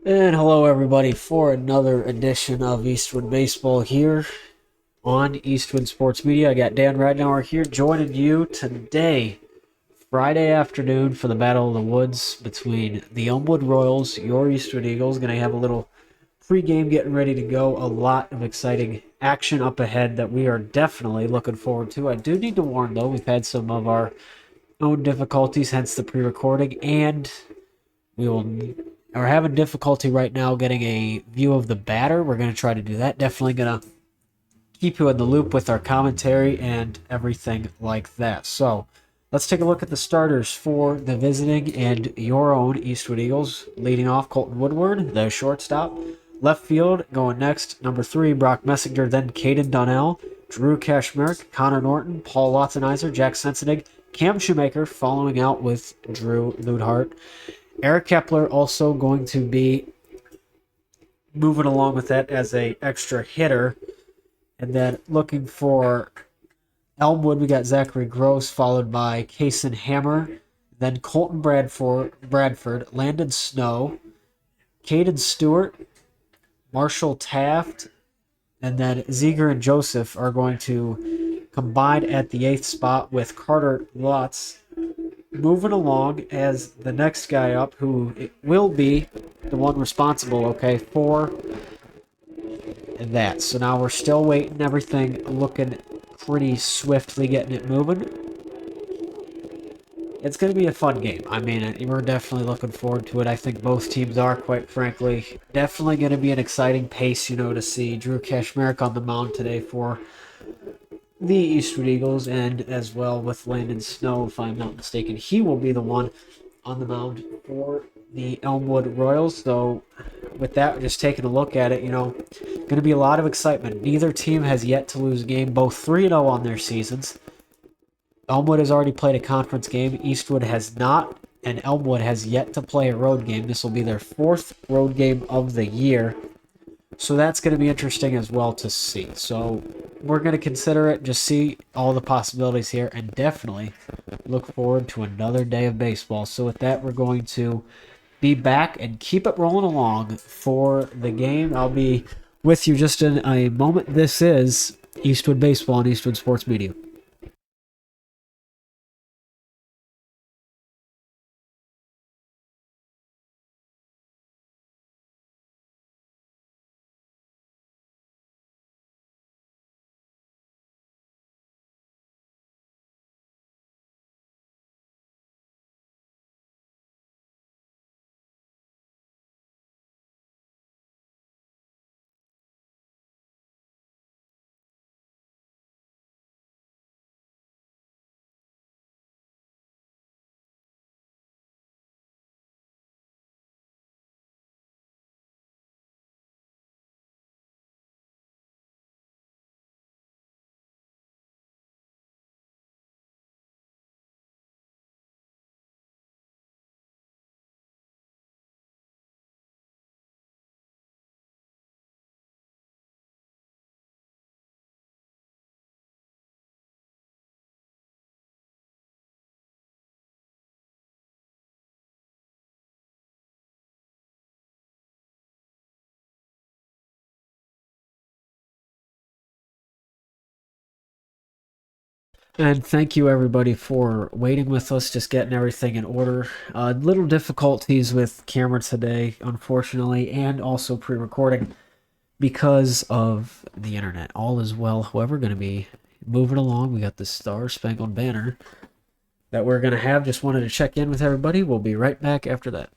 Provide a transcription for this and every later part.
And hello, everybody, for another edition of Eastwood Baseball here on Eastwood Sports Media. I got Dan Radnauer here joining you today, Friday afternoon, for the Battle of the Woods between the Elmwood Royals, your Eastwood Eagles. Going to have a little pregame getting ready to go. A lot of exciting action up ahead that we are definitely looking forward to. I do need to warn, though, we've had some of our own difficulties, hence the pre recording, and we will are having difficulty right now getting a view of the batter. We're going to try to do that. Definitely going to keep you in the loop with our commentary and everything like that. So let's take a look at the starters for the visiting and your own Eastwood Eagles. Leading off, Colton Woodward, the shortstop. Left field, going next, number 3, Brock Messinger, then Caden Donnell, Drew Kashmerick, Connor Norton, Paul Watsonizer, Jack Sensenig, Cam Shoemaker, following out with Drew Ludhart. Eric Kepler also going to be moving along with that as a extra hitter. And then looking for Elmwood, we got Zachary Gross, followed by Kason Hammer, then Colton Bradford, Landon Snow, Caden Stewart, Marshall Taft, and then Ziegler and Joseph are going to combine at the 8th spot with Carter Lutz moving along as the next guy up, who will be the one responsible, okay, for that. So now we're still waiting, everything looking pretty swiftly getting it moving. It's going to be a fun game. I mean, we're definitely looking forward to it. I think both teams are, quite frankly. Definitely going to be an exciting pace, to see Drew Kashmerick on the mound today for the Eastwood Eagles, and as well with Landon Snow, if I'm not mistaken. He will be the one on the mound for the Elmwood Royals. So with that, just taking a look at it, going to be a lot of excitement. Neither team has yet to lose a game, both 3-0 on their seasons. Elmwood has already played a conference game. Eastwood has not, and Elmwood has yet to play a road game. This will be their 4th road game of the year. So that's going to be interesting as well to see. So we're going to consider it, just see all the possibilities here, and definitely look forward to another day of baseball. So with that, we're going to be back and keep it rolling along for the game. I'll be with you just in a moment. This is Eastwood Baseball and Eastwood Sports Media. And thank you, everybody, for waiting with us, just getting everything in order. Little difficulties with camera today, unfortunately, and also pre recording because of the internet. All is well. However, going to be moving along. We got the Star Spangled Banner that we're going to have. Just wanted to check in with everybody. We'll be right back after that.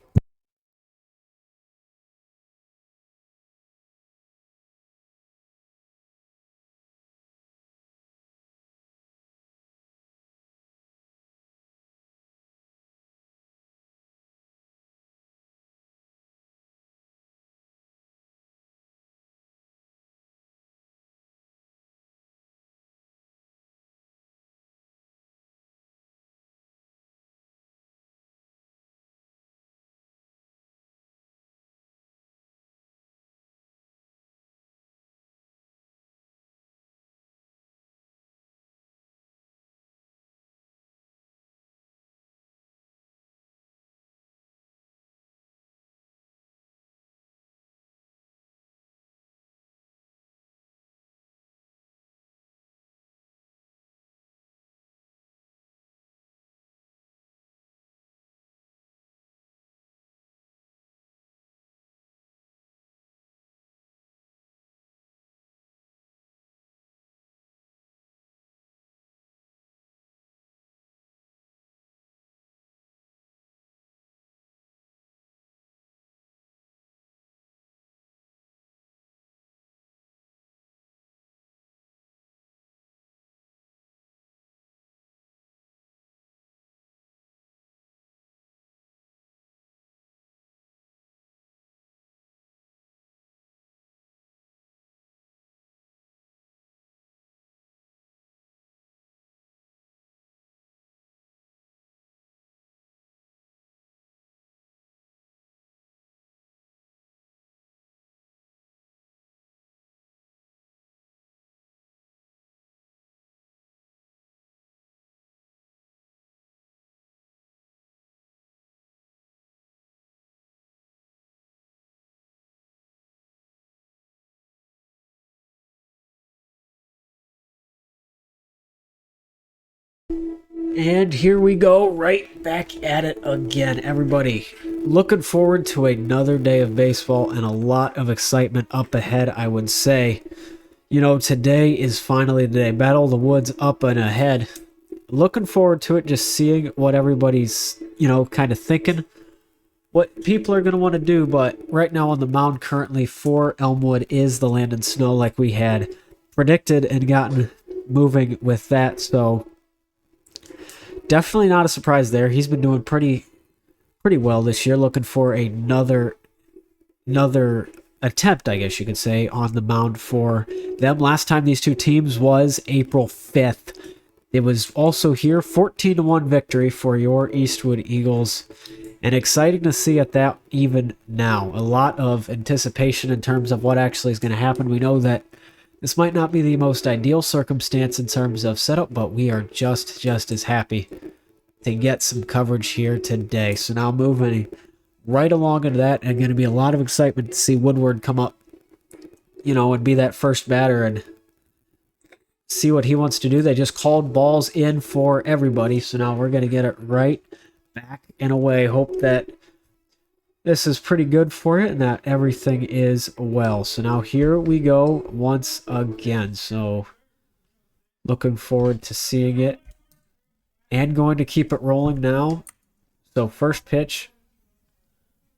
And here we go, right back at it again, everybody. Looking forward to another day of baseball and a lot of excitement up ahead, I would say. You know, today is finally the day. Battle of the Woods up and ahead. Looking forward to it, just seeing what everybody's, kind of thinking, what people are going to want to do. But right now on the mound currently for Elmwood is the Landon Snow, like we had predicted and gotten moving with that. So definitely not a surprise there. He's been doing pretty well this year. Looking for another attempt, I guess you could say, on the mound for them. Last time these two teams was April 5th. It was also here, 14-1 victory for your Eastwood Eagles. And exciting to see at that even now. A lot of anticipation in terms of what actually is going to happen. We know that this might not be the most ideal circumstance in terms of setup, but we are just as happy to get some coverage here today. So now moving right along into that, and going to be a lot of excitement to see Woodward come up, and be that first batter and see what he wants to do. They just called balls in for everybody, so now we're going to get it right back and away. Hope that this is pretty good for it and that everything is well. So now here we go once again. So looking forward to seeing it and going to keep it rolling now. So first pitch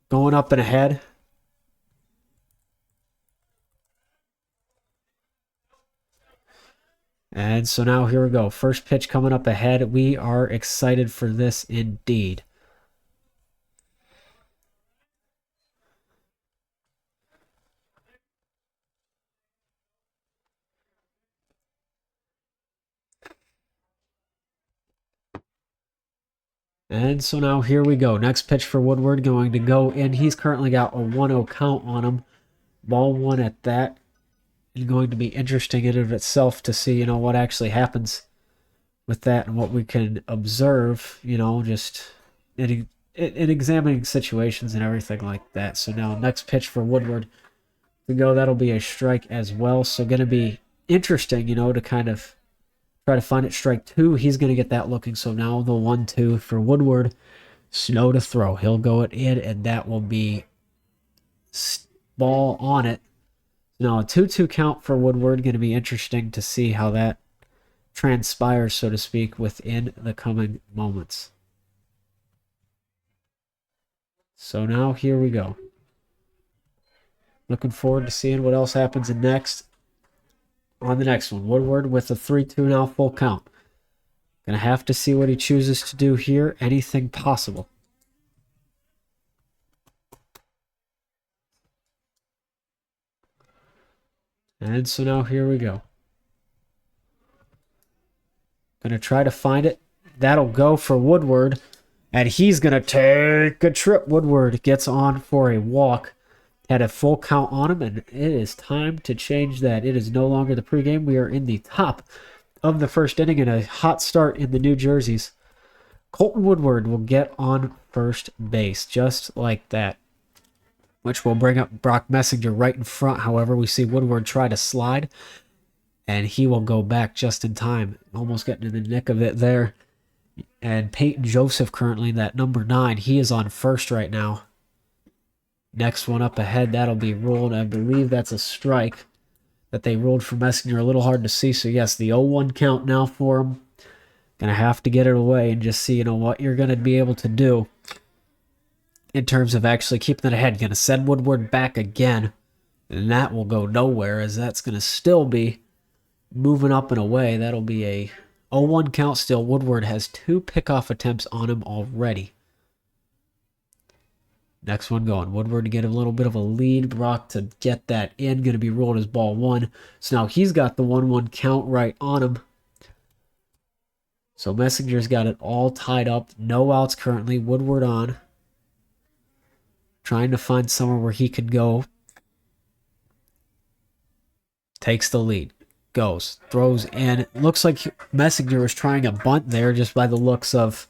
going up and ahead. And so now here we go. First pitch coming up ahead. We are excited for this indeed. And so now here we go. Next pitch for Woodward going to go in. He's currently got a 1-0 count on him. Ball one at that. It's going to be interesting in and of itself to see, what actually happens with that and what we can observe, just in examining situations and everything like that. So now next pitch for Woodward to go. That'll be a strike as well. So going to be interesting, to kind of try to find it. Strike two. He's going to get that looking. So now the 1-2 for Woodward. Snow to throw. He'll go it in, and that will be ball on it. Now a 2-2 count for Woodward. Going to be interesting to see how that transpires, so to speak, within the coming moments. So now here we go. Looking forward to seeing what else happens in next. On the next one, Woodward with a 3-2 now, full count. Gonna have to see what he chooses to do here. Anything possible. And so now here we go. Gonna try to find it. That'll go for Woodward. And he's gonna take a trip. Woodward gets on for a walk. Had a full count on him, and it is time to change that. It is no longer the pregame. We are in the top of the first inning and a hot start in the New Jerseys. Colton Woodward will get on first base, just like that, which will bring up Brock Messinger right in front. However, we see Woodward try to slide, and he will go back just in time, almost getting in the nick of it there. And Peyton Joseph currently, that number 9, he is on first right now. Next one up ahead, that'll be ruled. I believe that's a strike that they ruled for Messinger. A little hard to see. So, yes, the 0-1 count now for him. Going to have to get it away and just see, what you're going to be able to do in terms of actually keeping it ahead. Going to send Woodward back again. And that will go nowhere, as that's going to still be moving up and away. That'll be a 0-1 count still. Woodward has 2 pickoff attempts on him already. Next one going. Woodward to get a little bit of a lead. Brock to get that in. Going to be ruled as ball 1. So now he's got the 1-1 count right on him. So Messinger's got it all tied up. No outs currently. Woodward on. Trying to find somewhere where he could go. Takes the lead. Goes. Throws in. Looks like Messinger was trying a bunt there just by the looks of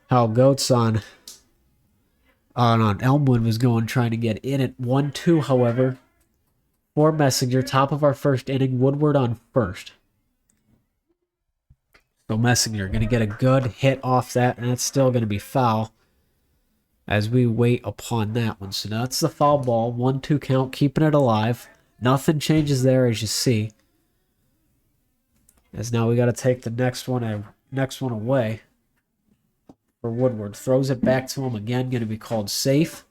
how Goats on Elmwood was going, trying to get in at 1-2, however, for Messinger. Top of our first inning, Woodward on first. So Messenger going to get a good hit off that, and it's still going to be foul as we wait upon that one. So that's the foul ball. 1-2 count, keeping it alive. Nothing changes there, as you see. As now we got to take the next one away for Woodward. Throws it back to him again, going to be called safe.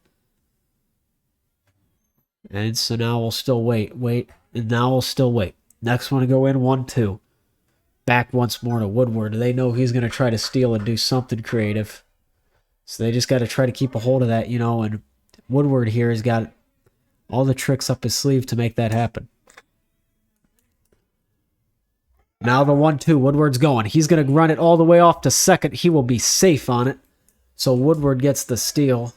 And so now we'll still wait, and now we'll still wait. Next one to go in, 1-2. Back once more to Woodward. They know he's going to try to steal and do something creative. So they just got to try to keep a hold of that, and Woodward here has got all the tricks up his sleeve to make that happen. Now the 1-2, Woodward's going. He's going to run it all the way off to second. He will be safe on it. So Woodward gets the steal.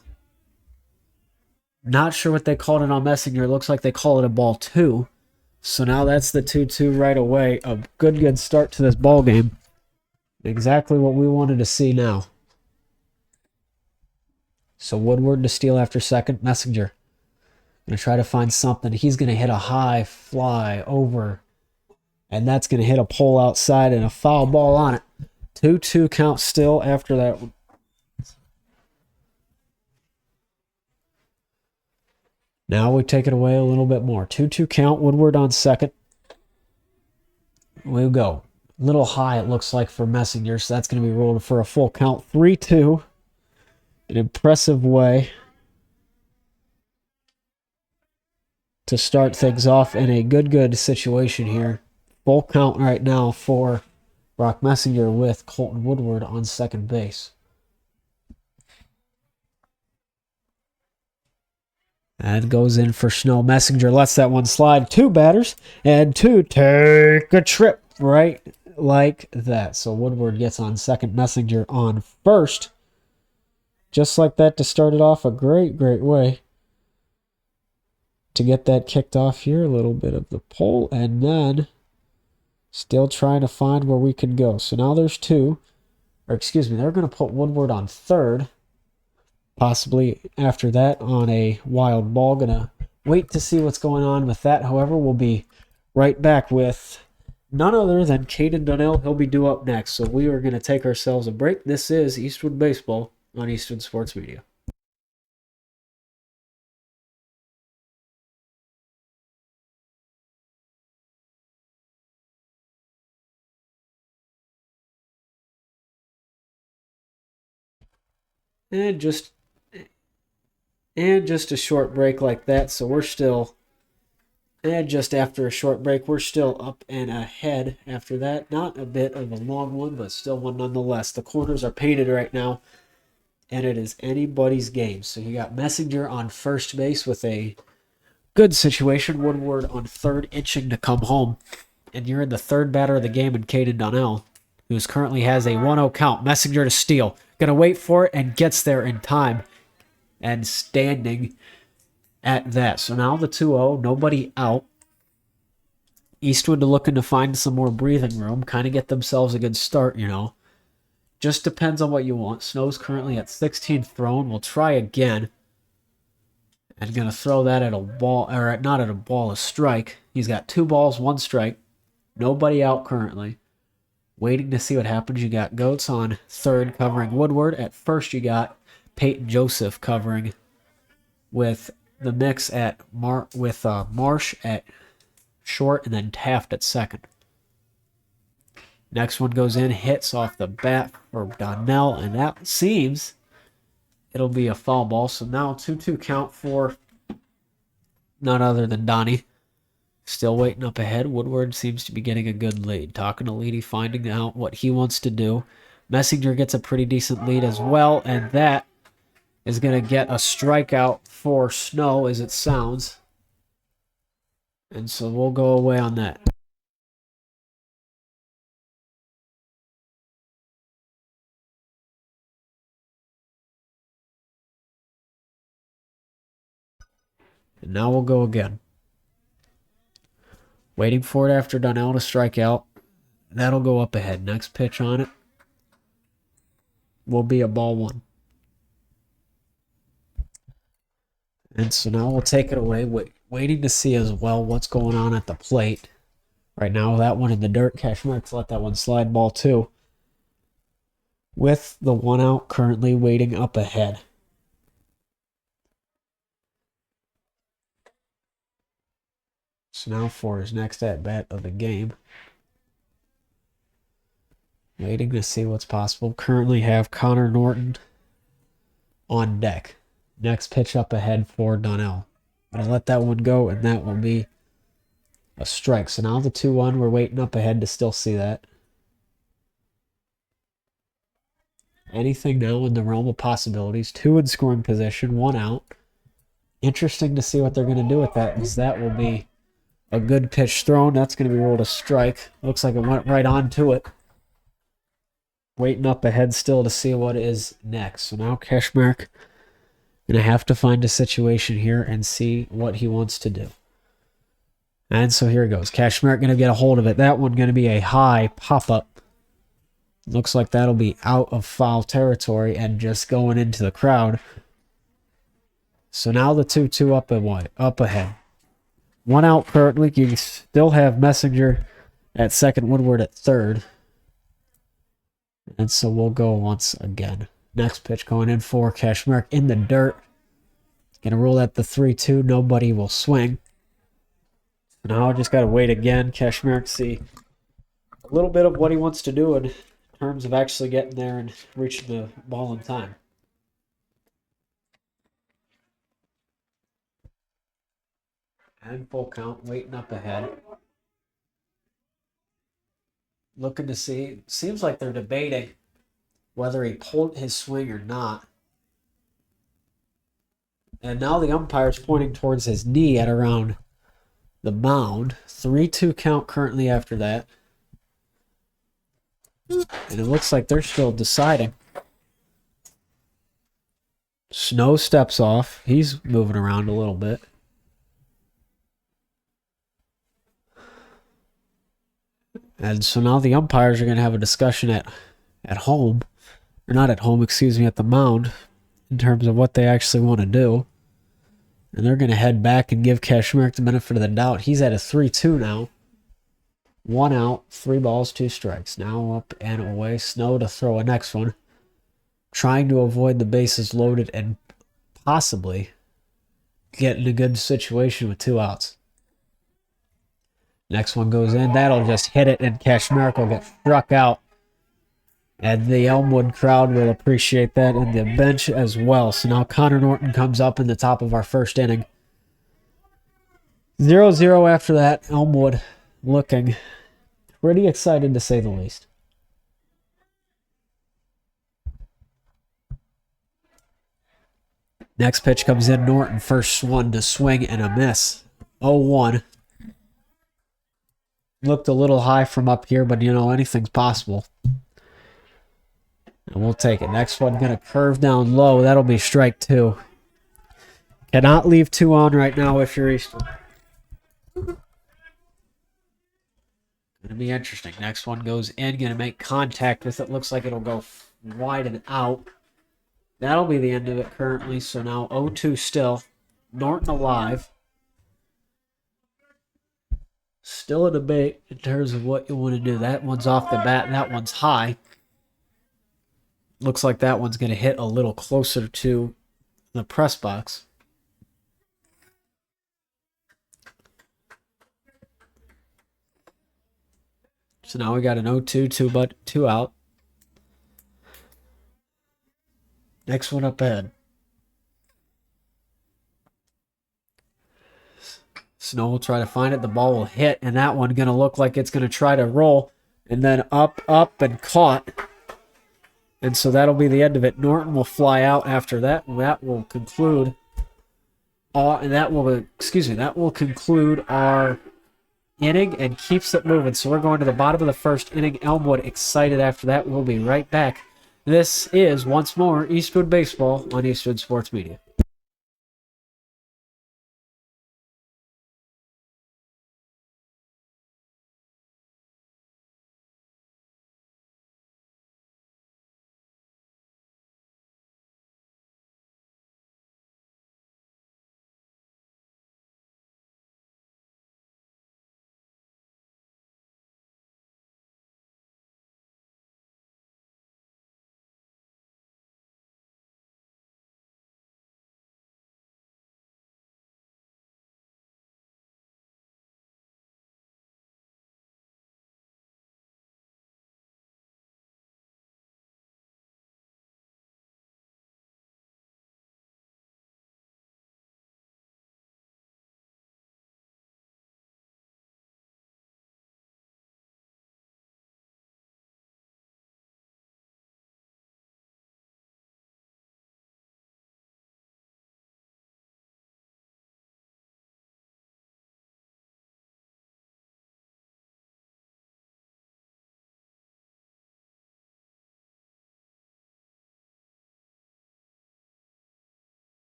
Not sure what they called it on Messenger. It looks like they call it a ball 2. So now that's the 2-2 right away. A good start to this ball game. Exactly what we wanted to see now. So Woodward to steal after second. Messenger going to try to find something. He's going to hit a high fly over. And that's going to hit a pole outside and a foul ball on it. 2-2 count still after that one. Now we take it away a little bit more. 2-2 count. Woodward on second. We'll go. A little high, it looks like, for Messenger. So that's going to be rolled for a full count. 3-2. An impressive way to start things off in a good situation here. Full count right now for Brock Messenger with Colton Woodward on second base. And goes in for Snow. Messenger lets that one slide. 2 batters and 2 take a trip right like that. So Woodward gets on second, Messenger on first. Just like that to start it off. A great way to get that kicked off here. A little bit of the pole, and then still trying to find where we can go. So now there's 2. Or excuse me, they're going to put Woodward on third. Possibly after that on a wild ball. Going to wait to see what's going on with that. However, we'll be right back with none other than Caden Donnell. He'll be due up next. So we are going to take ourselves a break. This is Eastwood Baseball on Eastwood Sports Media. And just a short break like that. So we're still, and just after a short break, we're still up and ahead after that. Not a bit of a long one, but still one nonetheless. The corners are painted right now, and it is anybody's game. So you got Messenger on first base with a good situation. Woodward on third, itching to come home. And you're in the third batter of the game in Caden Donnell, who currently has a 1-0 count. Messenger to steal. Gonna wait for it and gets there in time. And standing at that. So now the 2-0, nobody out. Eastwood looking to find some more breathing room, kind of get themselves a good start, Just depends on what you want. Snow's currently at 16th thrown. We'll try again. And going to throw that at a ball, or not at a ball, a strike. He's got 2 balls, 1 strike. Nobody out currently. Waiting to see what happens. You got Goats on third covering Woodward. At first you got Peyton Joseph covering with the mix at Marsh at short and then Taft at second. Next one goes in, hits off the bat for Donnell, and that seems it'll be a foul ball. So now 2-2 count for none other than Donnie. Still waiting up ahead. Woodward seems to be getting a good lead. Talking to Leedy, finding out what he wants to do. Messenger gets a pretty decent lead as well, and that is going to get a strikeout for Snow, as it sounds. And so we'll go away on that. And now we'll go again. Waiting for it after Donnell to strike out. That'll go up ahead. Next pitch on it will be a ball 1. And so now we'll take it away. Waiting to see as well what's going on at the plate. Right now, that one in the dirt. Cashmere to let that one slide, ball 2. with the 1 out currently waiting up ahead. So now for his next at bat of the game. Waiting to see what's possible. Currently have Connor Norton on deck. Next pitch up ahead for Donnell. Gonna let that one go, and that will be a strike. So now the 2-1. We're waiting up ahead to still see that. Anything now in the realm of possibilities. 2 in scoring position, 1 out. Interesting to see what they're going to do with that, because that will be a good pitch thrown. That's going to be ruled a strike. Looks like it went right onto it. Waiting up ahead still to see what is next. So now Cashmark going to have to find a situation here and see what he wants to do. And so here it goes. Cashmark going to get a hold of it. That one going to be a high pop-up. Looks like that'll be out of foul territory and just going into the crowd. So now the 2-2 up ahead. 1 out currently. You still have Messenger at second, Woodward at third. And so we'll go once again. Next pitch going in for Cashmark in the dirt. Gonna roll at the 3-2. Nobody will swing. Now I just gotta wait again. Cashmark see a little bit of what he wants to do in terms of actually getting there and reaching the ball in time. And full count, waiting up ahead. Looking to see. Seems like they're debating whether he pulled his swing or not. And now the umpire's pointing towards his knee at around the mound. 3-2 count currently after that. And it looks like they're still deciding. Snow steps off. He's moving around a little bit. And so now the umpires are going to have a discussion at home. Or not at home, excuse me, at the mound. In terms of what they actually want to do. And they're going to head back and give Cashmark the benefit of the doubt. He's at a 3-2 now. 1 out, 3 balls, 2 strikes. Now up and away. Snow to throw a next one. Trying to avoid the bases loaded and possibly get in a good situation with 2 outs. Next one goes in. That'll just hit it, and Cashmark will get struck out. And the Elmwood crowd will appreciate that, and the bench as well. So now Connor Norton comes up in the top of our first inning. 0-0 after that. Elmwood looking pretty excited, to say the least. Next pitch comes in. Norton, first one to swing and a miss. 0-1. Looked a little high from up here, but anything's possible. And we'll take it. Next one going to curve down low. That'll be strike 2. Cannot leave 2 on right now if you're Eastern. Going to be interesting. Next one goes in. Going to make contact with it. Looks like it'll go wide and out. That'll be the end of it currently. So now 0-2 still. Norton alive. Still a debate in terms of what you want to do. That one's off the bat. That one's high. Looks like that one's going to hit a little closer to the press box. So now we got an 0-2, 2 out. Next one up ahead. Snow will try to find it. The ball will hit, and that one going to look like it's going to try to roll, and then up, and caught. And so that'll be the end of it. Norton will fly out after that, and that will conclude. That will conclude our inning and keeps it moving. So we're going to the bottom of the first inning. Elmwood excited after that. We'll be right back. This is, once more, Eastwood Baseball on Eastwood Sports Media.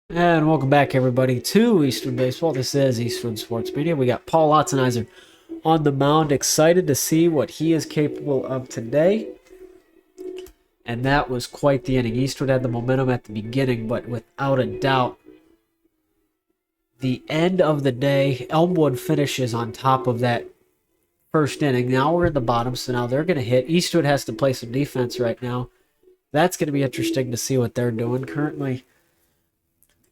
And welcome back, everybody, to Eastwood Baseball. This is Eastwood Sports Media. We got Paul Lotzenizer on the mound. Excited to see what he is capable of today. And that was quite the inning. Eastwood had the momentum at the beginning, but without a doubt, the end of the day, Elmwood finishes on top of that first inning. Now we're in the bottom, so now they're going to hit. Eastwood has to play some defense right now. That's going to be interesting to see what they're doing. Currently,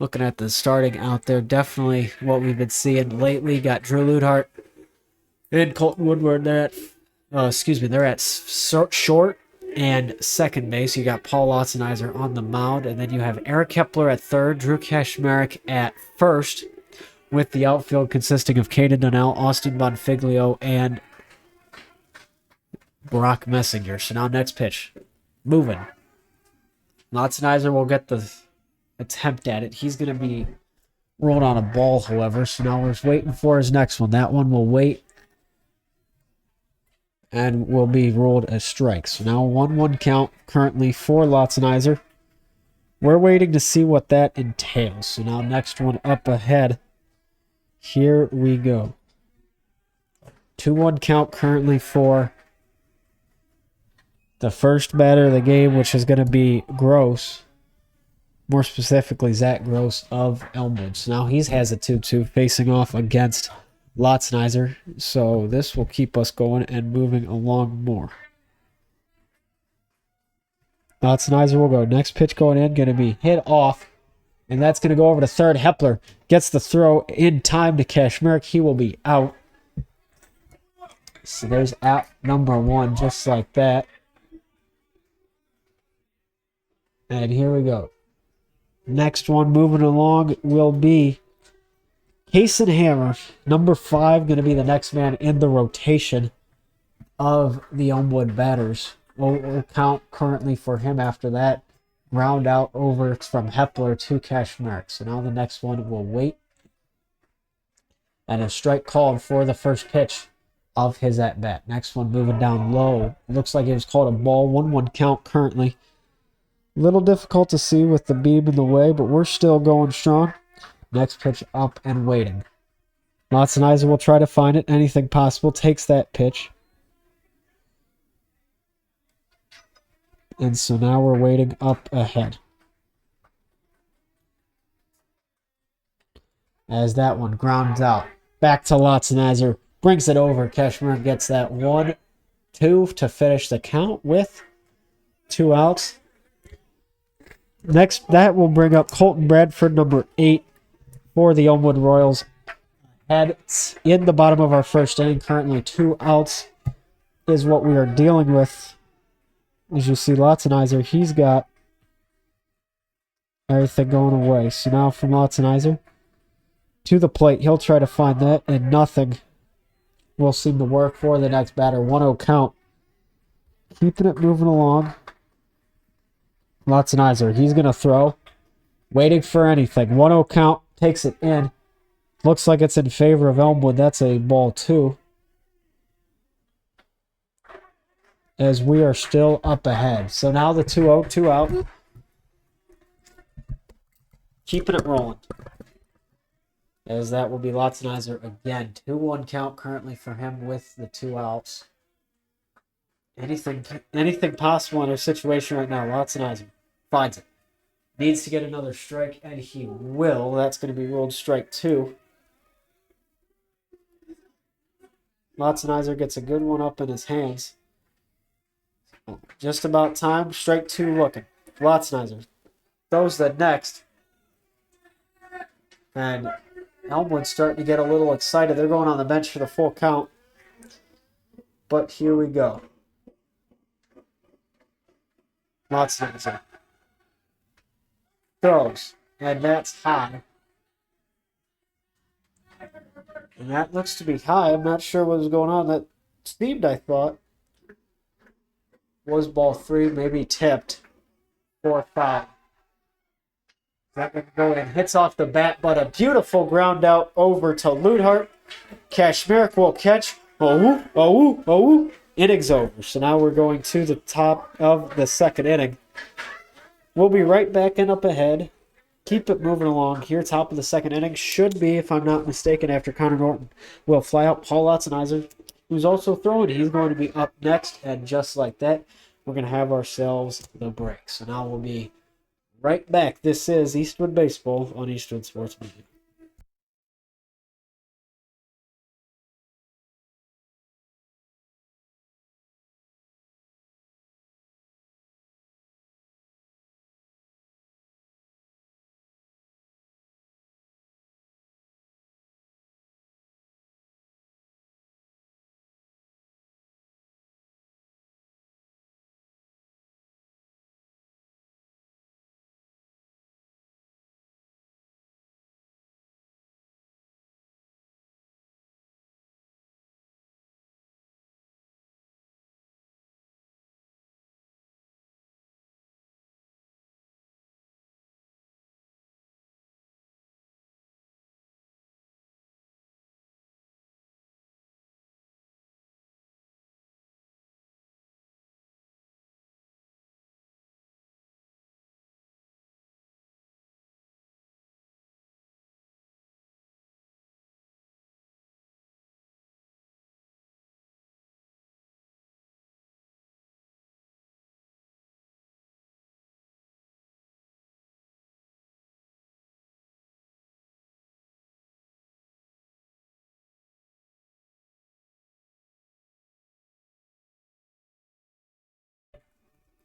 looking at the starting out there, definitely what we've been seeing lately. Got Drew Ludhart and Colton Woodward. They're at short and second base. You got Paul Lotzenizer on the mound, and then you have Eric Kepler at third, Drew Kashmarek at first, with the outfield consisting of Caden Donnell, Austin Bonfiglio, and Brock Messinger. So now next pitch. Moving. Lotzenizer will get the attempt at it. He's going to be rolled on a ball, however, so now we're waiting for his next one. That one will wait and will be rolled as strike. So now 1-1 count currently for Lotzenizer. We're waiting to see what that entails. So now next one up ahead. Here we go. 2-1 count currently for the first batter of the game, which is going to be Gross. More specifically, Zach Gross of Elmwood. So now he has a 2-2 facing off against Lotzenizer. So this will keep us going and moving along more. Lotzenizer will go. Next pitch going in, going to be hit off. And that's going to go over to third. Hepler gets the throw in time to Kashmarek. He will be out. So there's out number one, just like that. And here we go. Next one moving along will be Kason Hammer. Number 5 going to be the next man in the rotation of the Elmwood batters. We'll count currently for him after that. Round out over from Hepler to Kashmarek. So now the next one will wait. And a strike called for the first pitch of his at-bat. Next one moving down low. Looks like it was called a ball. 1-1 count currently. Little difficult to see with the beam in the way, but we're still going strong. Next pitch up and waiting. Lotzenizer will try to find it. Anything possible. Takes that pitch. And so now we're waiting up ahead. As that one grounds out. Back to Lotzenizer. Brings it over. Kashmarek gets that 1-2 to finish the count with 2 outs. Next, that will bring up Colton Bradford, number 8, for the Elmwood Royals. And in the bottom of our first inning, currently 2 outs is what we are dealing with. As you see, Lotzenizer, he's got everything going away. So now from Lotzenizer to the plate, he'll try to find that, and nothing will seem to work for the next batter. 1-0 count. Keeping it moving along. Lotzenizer, he's going to throw. Waiting for anything. 1-0 count. Takes it in. Looks like it's in favor of Elmwood. That's a ball 2. As we are still up ahead. So now the 2-0, 2 out. Keeping it rolling. As that will be Lotzenizer again. 2-1 count currently for him with the 2 outs. Anything possible in our situation right now. Lotzenizer finds it. Needs to get another strike, and he will. That's going to be ruled strike 2. Lotzenizer gets a good one up in his hands. Just about time. Strike 2 looking. Lotzenizer throws the next. And Elmwood's starting to get a little excited. They're going on the bench for the full count. But here we go. Lotzenizer throws, and that's high. And that looks to be high. I'm not sure what was going on. That seemed, I thought, was ball 3, maybe tipped. 4-5. That can go in. Hits off the bat, but a beautiful ground out over to Ludhart. Kashmarek will catch. Inning's over. So now we're going to the top of the second inning. We'll be right back and up ahead keep it moving along here. Top of the second inning should be, if I'm not mistaken, after Connor Norton will fly out. Paul Latzenizer, who's also throwing, he's going to be up next. And just like that, we're going to have ourselves the break. So now we'll be right back. This is Eastwood Baseball on Eastwood Sports Media.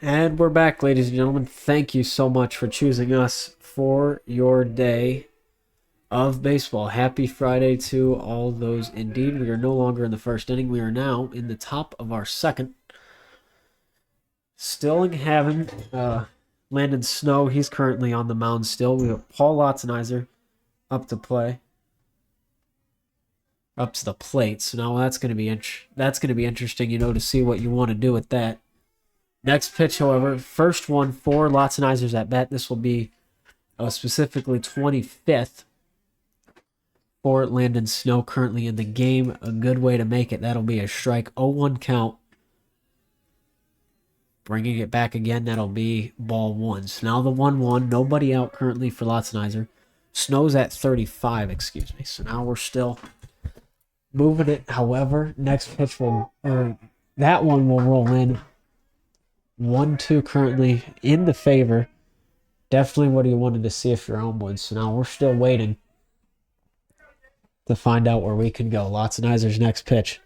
And we're back, ladies and gentlemen. Thank you so much for choosing us for your day of baseball. Happy Friday to all those indeed. We are no longer in the first inning. We are now in the top of our second. Still having Landon Snow. He's currently on the mound still. We have Paul Latzenizer up to play. Up to the plate. So now that's going to be interesting, to see what you want to do with that. Next pitch, however, first one for Latzenizer's at bat. This will be specifically 25th for Landon Snow currently in the game. A good way to make it. That'll be a strike. 0-1 count. Bringing it back again, that'll be ball one. So now the 1-1. Nobody out currently for Latzenizer. Snow's at 35, excuse me. So now we're still moving it. However, next pitch that one will roll in. 1-2 currently in the favor. Definitely what you wanted to see if you're Elmwood. So now we're still waiting to find out where we can go. Latzenizer's next pitch.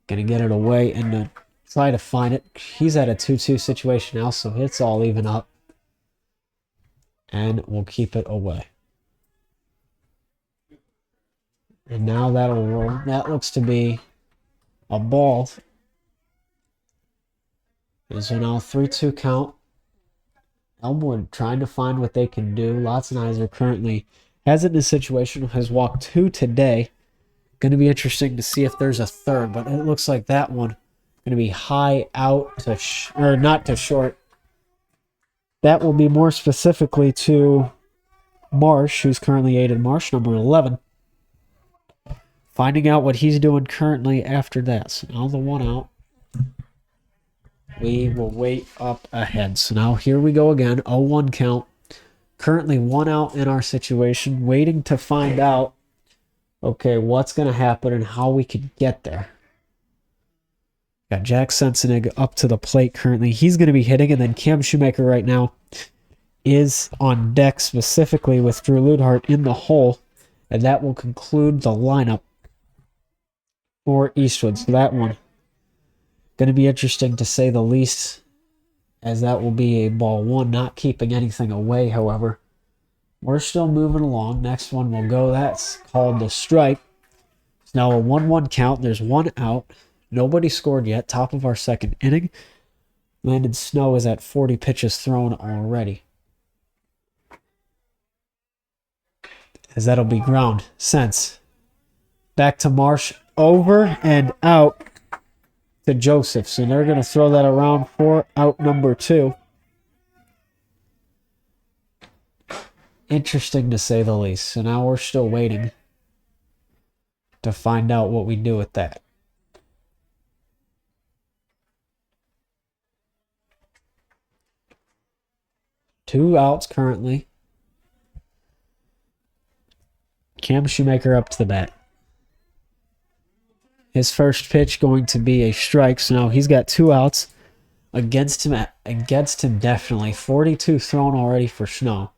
Gonna get it away and try to find it. He's at a 2-2 situation now, so it's all even up. And we'll keep it away. And now that'll roll. That looks to be a ball. And so now 3-2 count. Elmwood trying to find what they can do. Latzenizer currently has it in a situation, has walked 2 today. Going to be interesting to see if there's a third, but it looks like that one going to be high out to or not to short. That will be more specifically to Marsh, who's currently aided Marsh, number 11. Finding out what he's doing currently after that. So now the one out. We will wait up ahead. So now here we go again. 0-1 count. Currently 1 out in our situation. Waiting to find out, okay, what's going to happen and how we could get there. Got Jack Sensenig up to the plate currently. He's going to be hitting, and then Cam Shoemaker right now is on deck, specifically with Drew Ludhart in the hole. And that will conclude the lineup for Eastwood. So that one going to be interesting to say the least, as that will be a ball one, not keeping anything away, however. We're still moving along. Next one will go. That's called the strike. It's now a 1-1 count. There's 1 out. Nobody scored yet. Top of our second inning. Landon Snow is at 40 pitches thrown already. As that'll be ground. Sense. Back to Marsh. Over and out to Joseph. So they're going to throw that around for out number 2. Interesting to say the least. So now we're still waiting to find out what we do with that. Two outs currently. Cam Shoemaker up to the bat. His first pitch going to be a strike. So now he's got 2 outs. Against him definitely. 42 thrown already for Snow.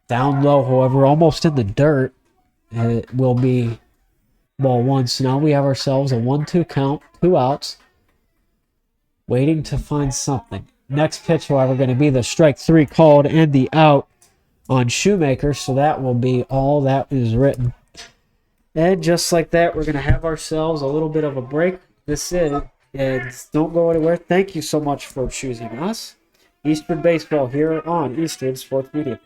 Down low, however, almost in the dirt. It will be ball 1. So now we have ourselves a 1-2 count, 2 outs. Waiting to find something. Next pitch, however, going to be the strike 3 called and the out on Shoemaker. So that will be all that is written. And just like that, we're going to have ourselves a little bit of a break. This is, and don't go anywhere. Thank you so much for choosing us. Eastwood Baseball here on Eastwood Sports Media.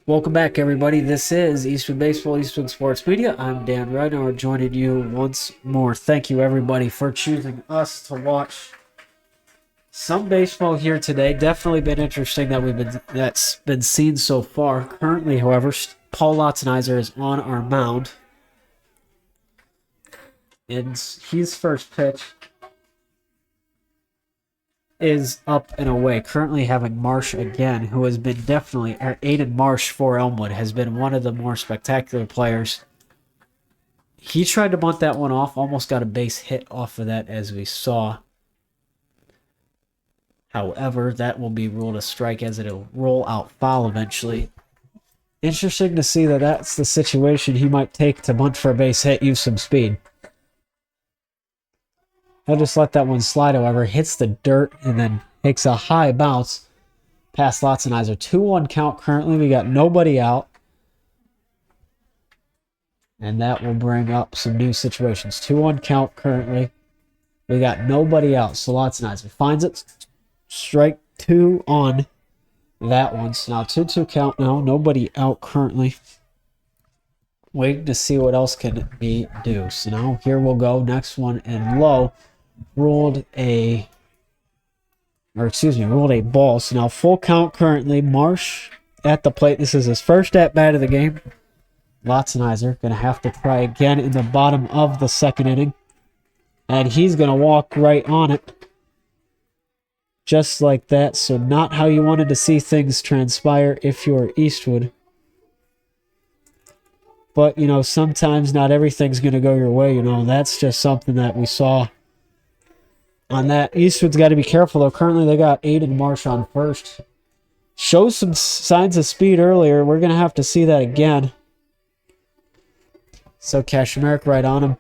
Welcome back, everybody. This is Eastwood Baseball, Eastwood Sports Media. I'm Dan Reinhard, joining you once more. Thank you, everybody, for choosing us to watch some baseball here today. Definitely been interesting that's been seen so far. Currently, however, Paul Lotzenizer is on our mound, and his first pitch is up and away. Currently having Marsh again, who has been definitely, Aiden Marsh for Elmwood, has been one of the more spectacular players. He tried to bunt that one off, almost got a base hit off of that, as we saw. However, that will be ruled a strike as it'll roll out foul eventually. Interesting to see that that's the situation he might take to bunt for a base hit, use some speed. He'll just let that one slide, however, hits the dirt and then takes a high bounce past Lotzenizer. 2-1 count currently. We got nobody out. And that will bring up some new situations. 2-1 count currently. We got nobody out. So Lotzenizer finds it. Strike 2 on that one. So now 2-2 count now. Nobody out currently. Waiting to see what else can be do. So now here we'll go. Next one in low. Ruled a ball. So now full count currently. Marsh at the plate. This is his first at-bat of the game. Lotzenizer going to have to try again in the bottom of the second inning. And he's going to walk right on it. Just like that. So not how you wanted to see things transpire if you're Eastwood. But, sometimes not everything's going to go your way. That's just something that we saw on that. Eastwood's got to be careful, though. Currently, they got Aiden Marsh on first. Shows some signs of speed earlier. We're going to have to see that again. So, Kashmerick right on him.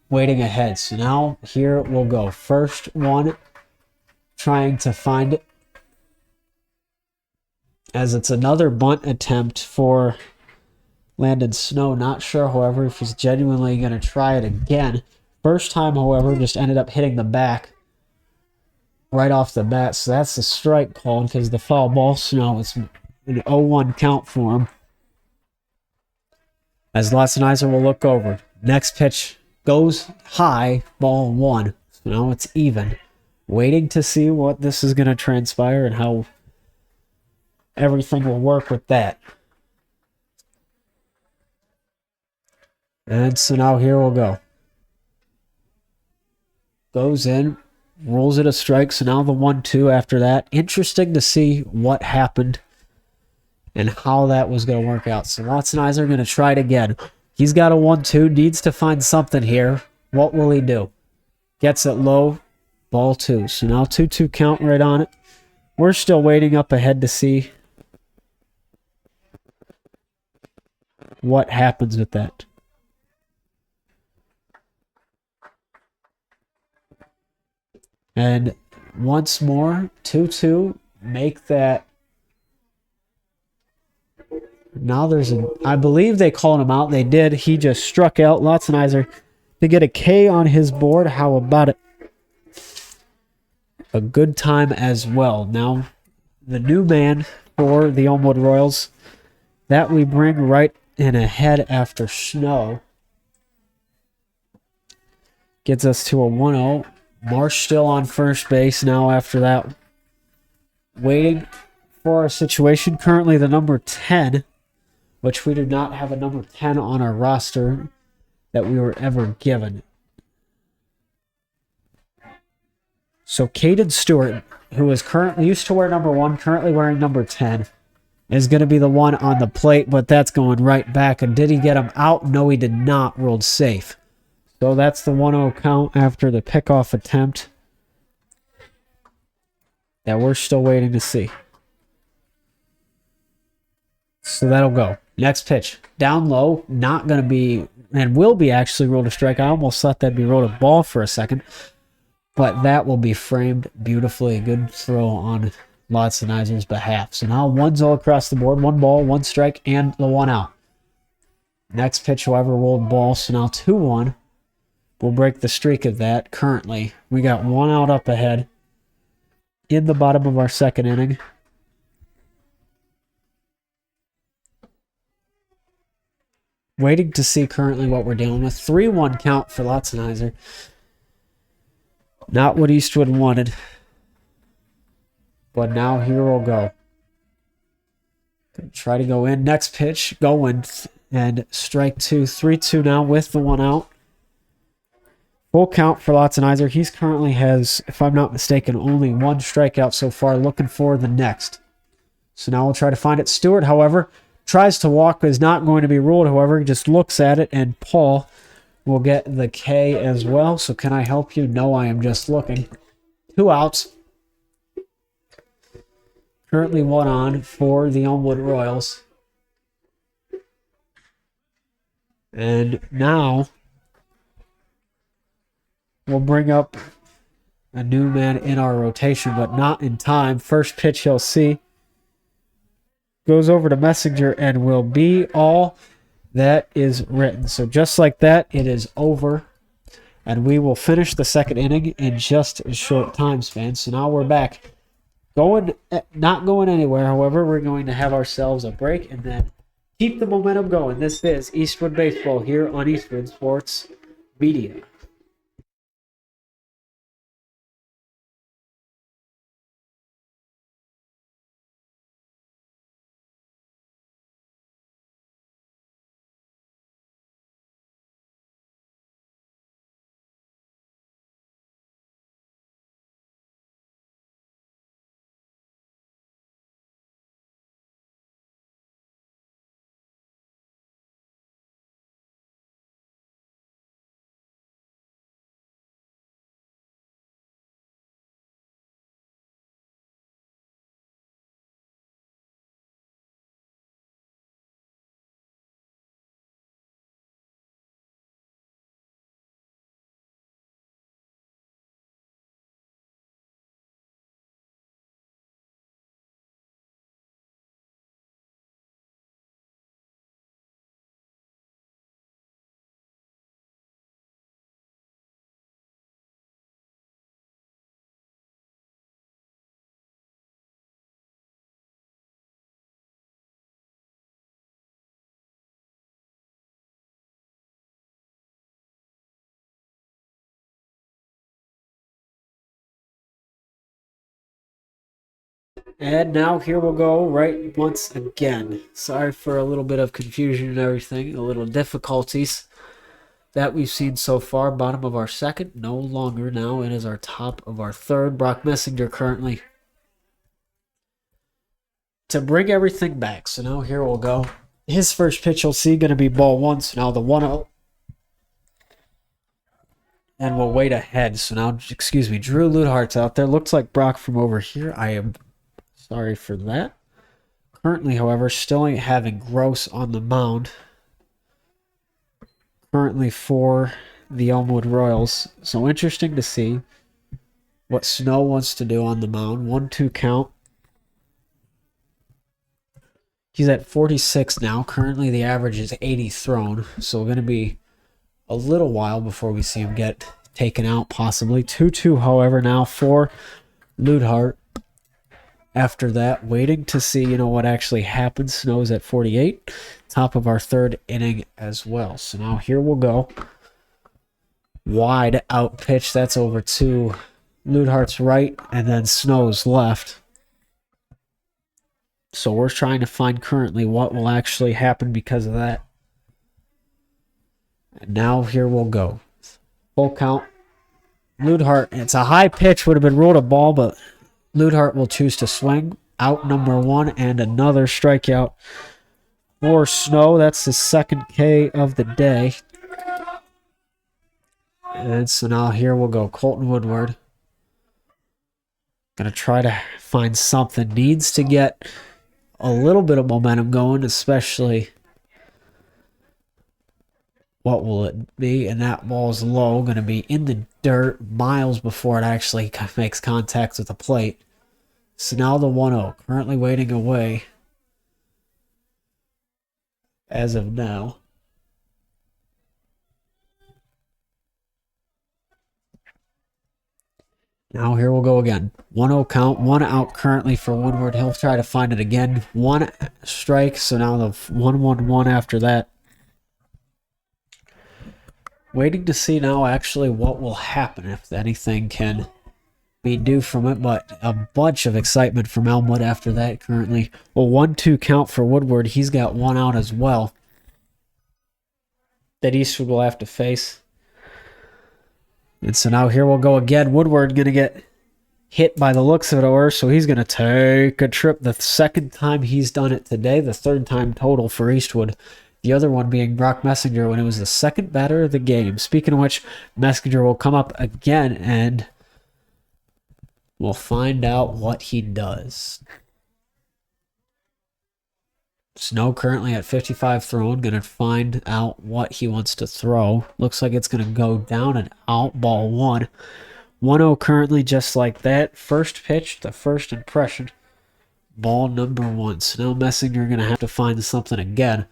Waiting ahead. So now, here we'll go. First one, trying to find it. As it's another bunt attempt for Landon Snow. Not sure, however, if he's genuinely going to try it again. First time, however, just ended up hitting the back right off the bat. So that's the strike called because the foul ball. Snow, it's an 0-1 count for him. As Lotzenizer will look over. Next pitch goes high, ball 1. So now it's even. Waiting to see what this is going to transpire and how everything will work with that. And so now here we'll go. Goes in. Rolls it a strike, so now the 1-2 after that. Interesting to see what happened and how that was going to work out. So Watson Eyes are going to try it again. He's got a 1-2, needs to find something here. What will he do? Gets it low, ball 2. So now 2-2 count right on it. We're still waiting up ahead to see what happens with that. And once more, 2-2, make that. Now there's a, I believe they called him out. They did. He just struck out Lotzenizer to get a K on his board. How about it? A good time as well. Now, the new man for the Elmwood Royals that we bring right in ahead after Snow gets us to a 1-0. Marsh still on first base now after that. Waiting for our situation. Currently the number 10, which we do not have a number 10 on our roster that we were ever given. So Caden Stewart, who is currently used to wear number 1, currently wearing number 10, is going to be the one on the plate, but that's going right back. And did he get him out? No, he did not. Ruled safe. So that's the 1-0 count after the pickoff attempt that we're still waiting to see. So that'll go. Next pitch. Down low. Not going to be, and will be actually ruled a strike. I almost thought that'd be ruled a ball for a second. But that will be framed beautifully. A good throw on Lotzenizer's behalf. So now 1-0 across the board. 1 ball, 1 strike, and the 1 out. Next pitch, however, rolled ball. So now 2-1. We'll break the streak of that. Currently, we got 1 out up ahead in the bottom of our second inning. Waiting to see currently what we're dealing with. 3-1 count for Lotzenizer. Not what Eastwood wanted. But now here we'll go. Gonna try to go in. Next pitch, going. And strike 2. 3-2 now with the 1 out. Full count for Lotzenizer. He's currently has, if I'm not mistaken, only 1 strikeout so far. Looking for the next. So now we'll try to find it. Stewart, however, tries to walk, is not going to be ruled. However, he just looks at it, and Paul will get the K as well. So can I help you? No, I am just looking. 2 outs. Currently 1 on for the Elmwood Royals. And now we'll bring up a new man in our rotation, but not in time. First pitch he'll see. Goes over to Messenger and will be all that is written. So just like that, it is over. And we will finish the second inning in just a short time span. So now we're back. Not going anywhere. However, we're going to have ourselves a break and then keep the momentum going. This is Eastwood Baseball here on Eastwood Sports Media. And now here we'll go right once again. Sorry for a little bit of confusion and everything, a little difficulties. that we've seen so far. Bottom of our second, no longer now. It is our top of our third. Brock Messinger currently to bring everything back. So now here we'll go. His first pitch you'll see going to be ball one. So now the 1-0. And we'll wait ahead. So now, excuse me, Drew Ludehart's out there. Looks like Brock from over here. I am sorry for that. Currently, however, still ain't having Gross on the mound. Currently for the Elmwood Royals. So interesting to see what Snow wants to do on the mound. 1-2 count. He's at 46 now. Currently, the average is 80 thrown. So we're going to be a little while before we see him get taken out, possibly. 2-2, however, now for Ludehart. After that, waiting to see, what actually happens. Snow's at 48. Top of our third inning as well. So now here we'll go. Wide out pitch. That's over to Ludehart's right, and then Snow's left. So we're trying to find currently what will actually happen because of that. And now here we'll go. Full count. Ludehart, it's a high pitch, would have been ruled a ball, but Ludehart will choose to swing. Out number one, and another strikeout for Snow. That's the second K of the day. And so now here we'll go. Colton Woodward. Going to try to find something. Needs to get a little bit of momentum going, especially what will it be? And that ball's low, going to be in the dirt miles before it actually makes contact with the plate. So now the 1-0, currently waiting away as of now. Now here we'll go again. 1-0 count, 1 out currently for Woodward. He'll try to find it again. 1 strike, so now the 1-1-1 after that. Waiting to see now actually what will happen, if anything can be due from it, but a bunch of excitement from Elmwood after that currently. Well, 1-2 count for Woodward. He's got 1 out as well that Eastwood will have to face. And so now here we'll go again. Woodward going to get hit by the looks of it, or so he's going to take a trip. The second time he's done it today, the third time total for Eastwood. The other one being Brock Messinger when it was the second batter of the game. Speaking of which, Messinger will come up again and we'll find out what he does. Snow currently at 55 thrown. Going to find out what he wants to throw. Looks like it's going to go down and out. Ball 1. 1-0 currently just like that. First pitch, the first impression. Ball number 1. Snow Messinger going to have to find something again,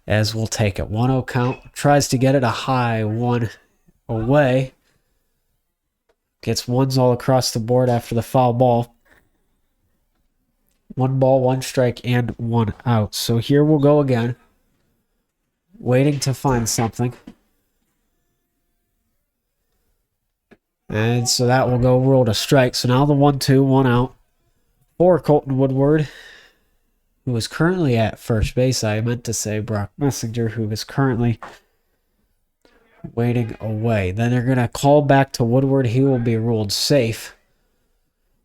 as we'll take it. 1-0 count. Tries to get it a high 1 away. Gets ones all across the board after the foul ball. 1 ball, 1 strike, and 1 out. So here we'll go again. Waiting to find something. And so that will go ruled a strike. So now the 1-2, 1 out for Colton Woodward, who is currently at first base. I meant to say Brock Messinger, who is currently waiting away. Then they're going to call back to Woodward. He will be ruled safe.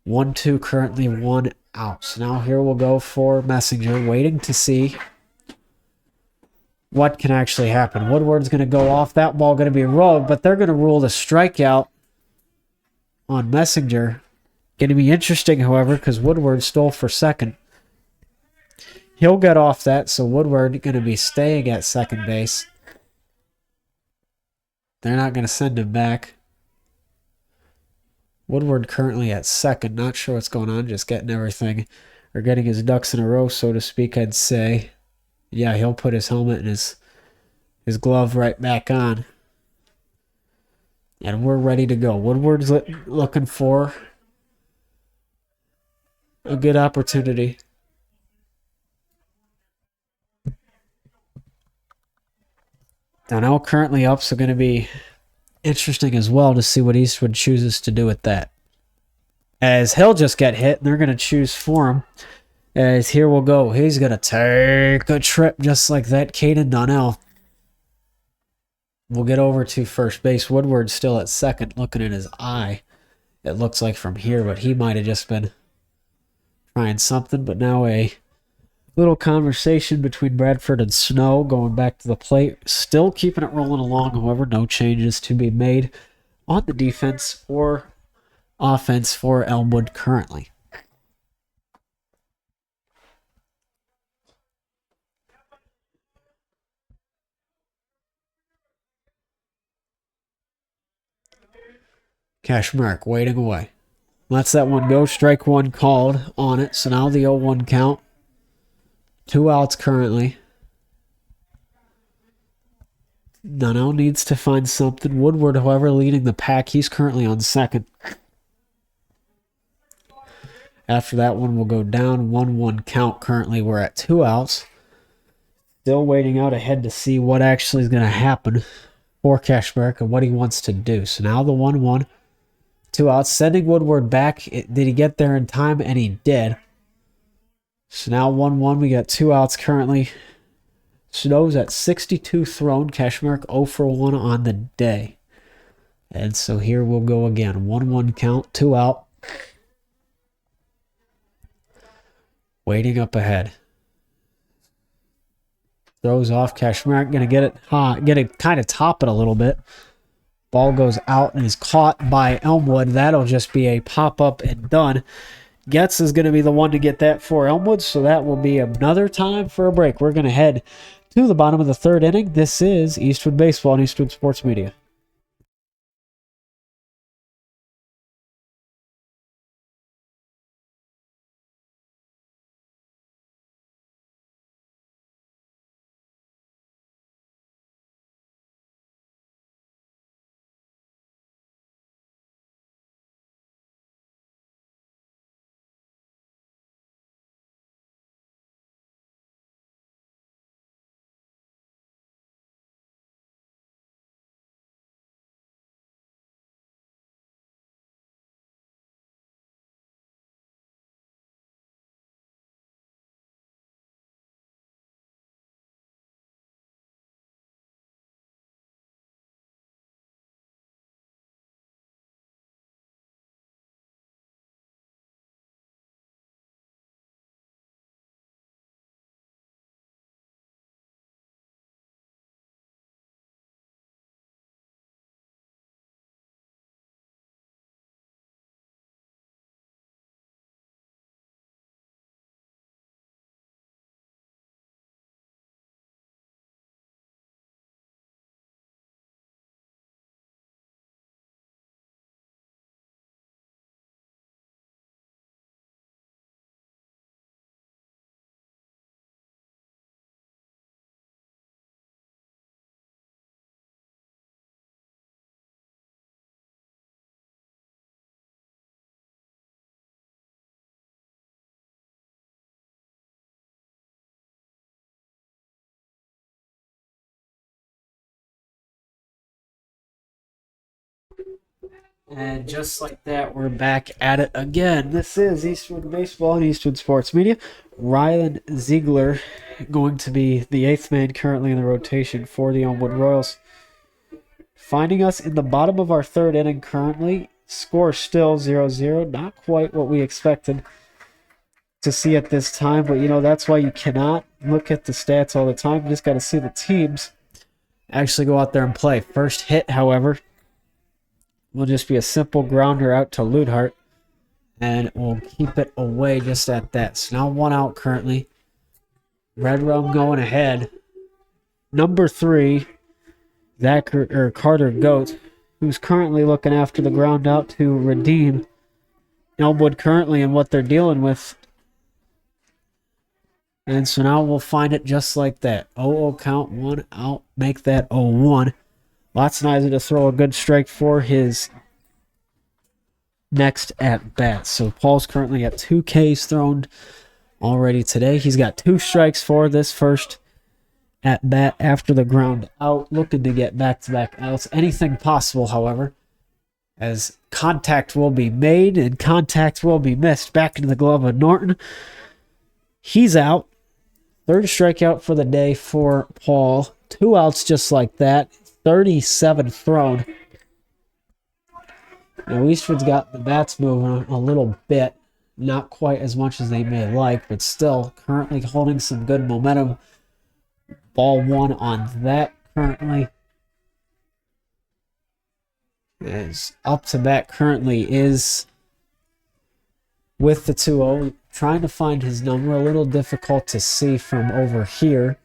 1-2 currently, 1 out. So now here we'll go for Messinger, waiting to see what can actually happen. Woodward's going to go off. That ball going to be rolled, but they're going to rule the strikeout on Messinger. Going to be interesting, however, because Woodward stole for second. He'll get off that, so Woodward going to be staying at second base. They're not going to send him back. Woodward currently at second. Not sure what's going on. Just getting everything, or getting his ducks in a row, so to speak, I'd say. Yeah, he'll put his helmet and his glove right back on. And we're ready to go. Woodward's looking for a good opportunity. Donnell currently up, so going to be interesting as well to see what Eastwood chooses to do with that. As he'll just get hit, and they're going to choose for him. As here we'll go. He's going to take a trip just like that. Caden Donnell We'll get over to first base. Woodward's still at second, looking at his eye. It looks like from here, but he might have just been trying something. But now a little conversation between Bradford and Snow going back to the plate. Still keeping it rolling along, however, no changes to be made on the defense or offense for Elmwood currently. Cashmark waiting away. Lets that one go. Strike one called on it. So now the 0-1 count. 2 outs currently. Nuno needs to find something. Woodward, however, leading the pack. He's currently on second. After that one, we'll go down. 1-1 count currently. We're at 2 outs. Still waiting out ahead to see what actually is going to happen for Cashmark and what he wants to do. So now the 1-1. 2 outs, sending Woodward back. Did he get there in time? And he did. So now 1-1. We got 2 outs currently. Snow's at 62 thrown. Cashmark 0 for 1 on the day. And so here we'll go again. 1-1 count, 2 out. Waiting up ahead. Throws off. Cashmark going to get it kind of top it a little bit. Ball goes out and is caught by Elmwood. That'll just be a pop-up and done. Getz is going to be the one to get that for Elmwood, so that will be another time for a break. We're going to head to the bottom of the third inning. This is Eastwood Baseball and Eastwood Sports Media. And just like that, we're back at it again. This is Eastwood Baseball and Eastwood Sports Media. Rylan Ziegler going to be the 8th man currently in the rotation for the Elmwood Royals. Finding us in the bottom of our third inning currently. Score still 0-0. Not quite what we expected to see at this time, but that's why you cannot look at the stats all the time. You just got to see the teams actually go out there and play. First hit, however, will just be a simple grounder out to Ludhart, and we'll keep it away just at that. So now 1 out currently. Red Rum going ahead. Number 3, Carter Goat, who's currently looking after the ground out to redeem Elmwood currently and what they're dealing with. And so now we'll find it just like that. 0-0 count, 1 out, make that 0-1. Lotzenizer to throw a good strike for his next at bat. So Paul's currently at 2 Ks thrown already today. He's got 2 strikes for this first at bat after the ground out, looking to get back-to-back outs. Anything possible, however, as contact will be made and contact will be missed. Back into the glove of Norton. He's out. 3rd strikeout for the day for Paul. 2 outs just like that. 37 thrown. Now, Eastwood's got the bats moving a little bit. Not quite as much as they may like, but still currently holding some good momentum. Ball one on that currently. As up to bat currently is with the 2-0. Trying to find his number. A little difficult to see from over here.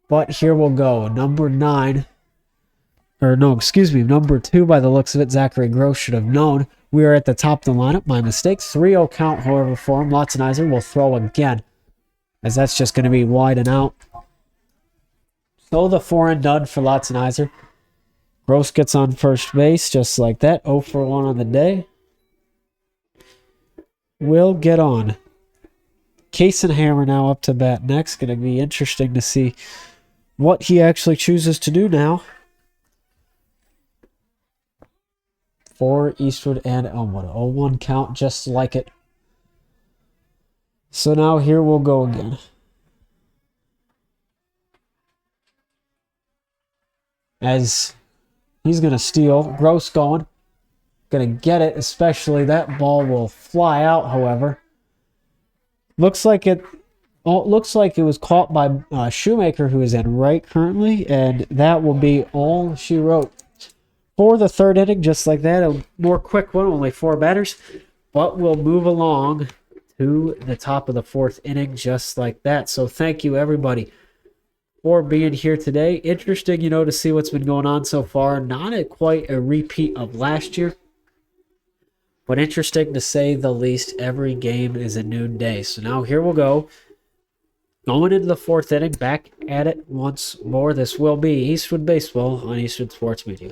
But here we'll go. Number 9. Or no, excuse me. Number 2 by the looks of it. Zachary Gross should have known. We are at the top of the lineup. My mistake. 3-0 count, however, for him. Lotzenizer will throw again, as that's just going to be wide and out. So the 4 and done for Lotzenizer. Gross gets on first base just like that. 0 for 1 on the day. Will get on. Case and Hammer now up to bat next. Going to be interesting to see what he actually chooses to do now for Eastwood and Elmwood. 0-1 count, just like it. So now here we'll go again. As he's going to steal. Gross going. Going to get it, especially that ball will fly out, however. Looks like it was caught by Shoemaker, who is in right currently, and that will be all she wrote for the third inning. Just like that, a more quick one, only 4 batters, but we'll move along to the top of the 4th inning just like that. So thank you, everybody, for being here today. Interesting, to see what's been going on so far. Not quite a repeat of last year, but interesting to say the least. Every game is a noonday. So now here we'll go. Going into the 4th inning, back at it once more. This will be Eastwood Baseball on Eastwood Sports Media.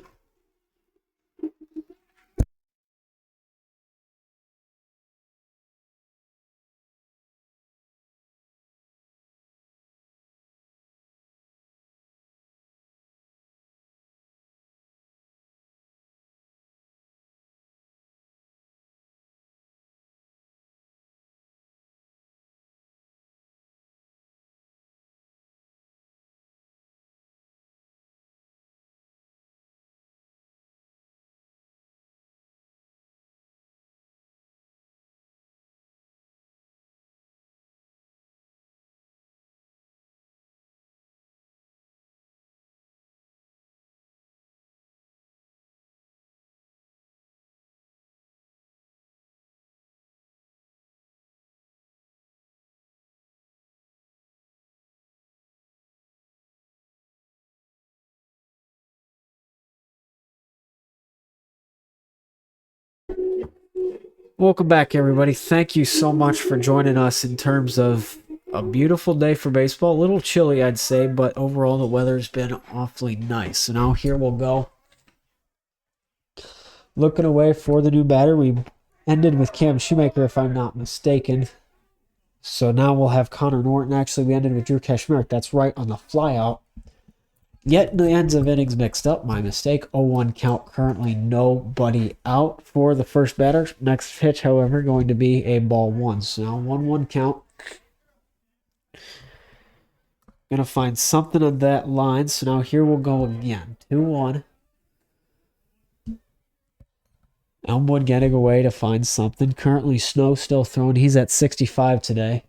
Welcome back, everybody. Thank you so much for joining us in terms of a beautiful day for baseball. A little chilly, I'd say, but overall the weather's been awfully nice. So now here we'll go. Looking away for the new batter. We ended with Cam Shoemaker, if I'm not mistaken. So now we'll have Connor Norton. Actually, we ended with Drew Kashmir. That's right on the flyout. Getting the ends of innings mixed up. My mistake. 0-1 count. Currently nobody out for the first batter. Next pitch, however, going to be a ball 1. So now 1-1 count. Going to find something on that line. So now here we'll go again. 2-1. Elmwood getting away to find something. Currently Snow still throwing. He's at 65 today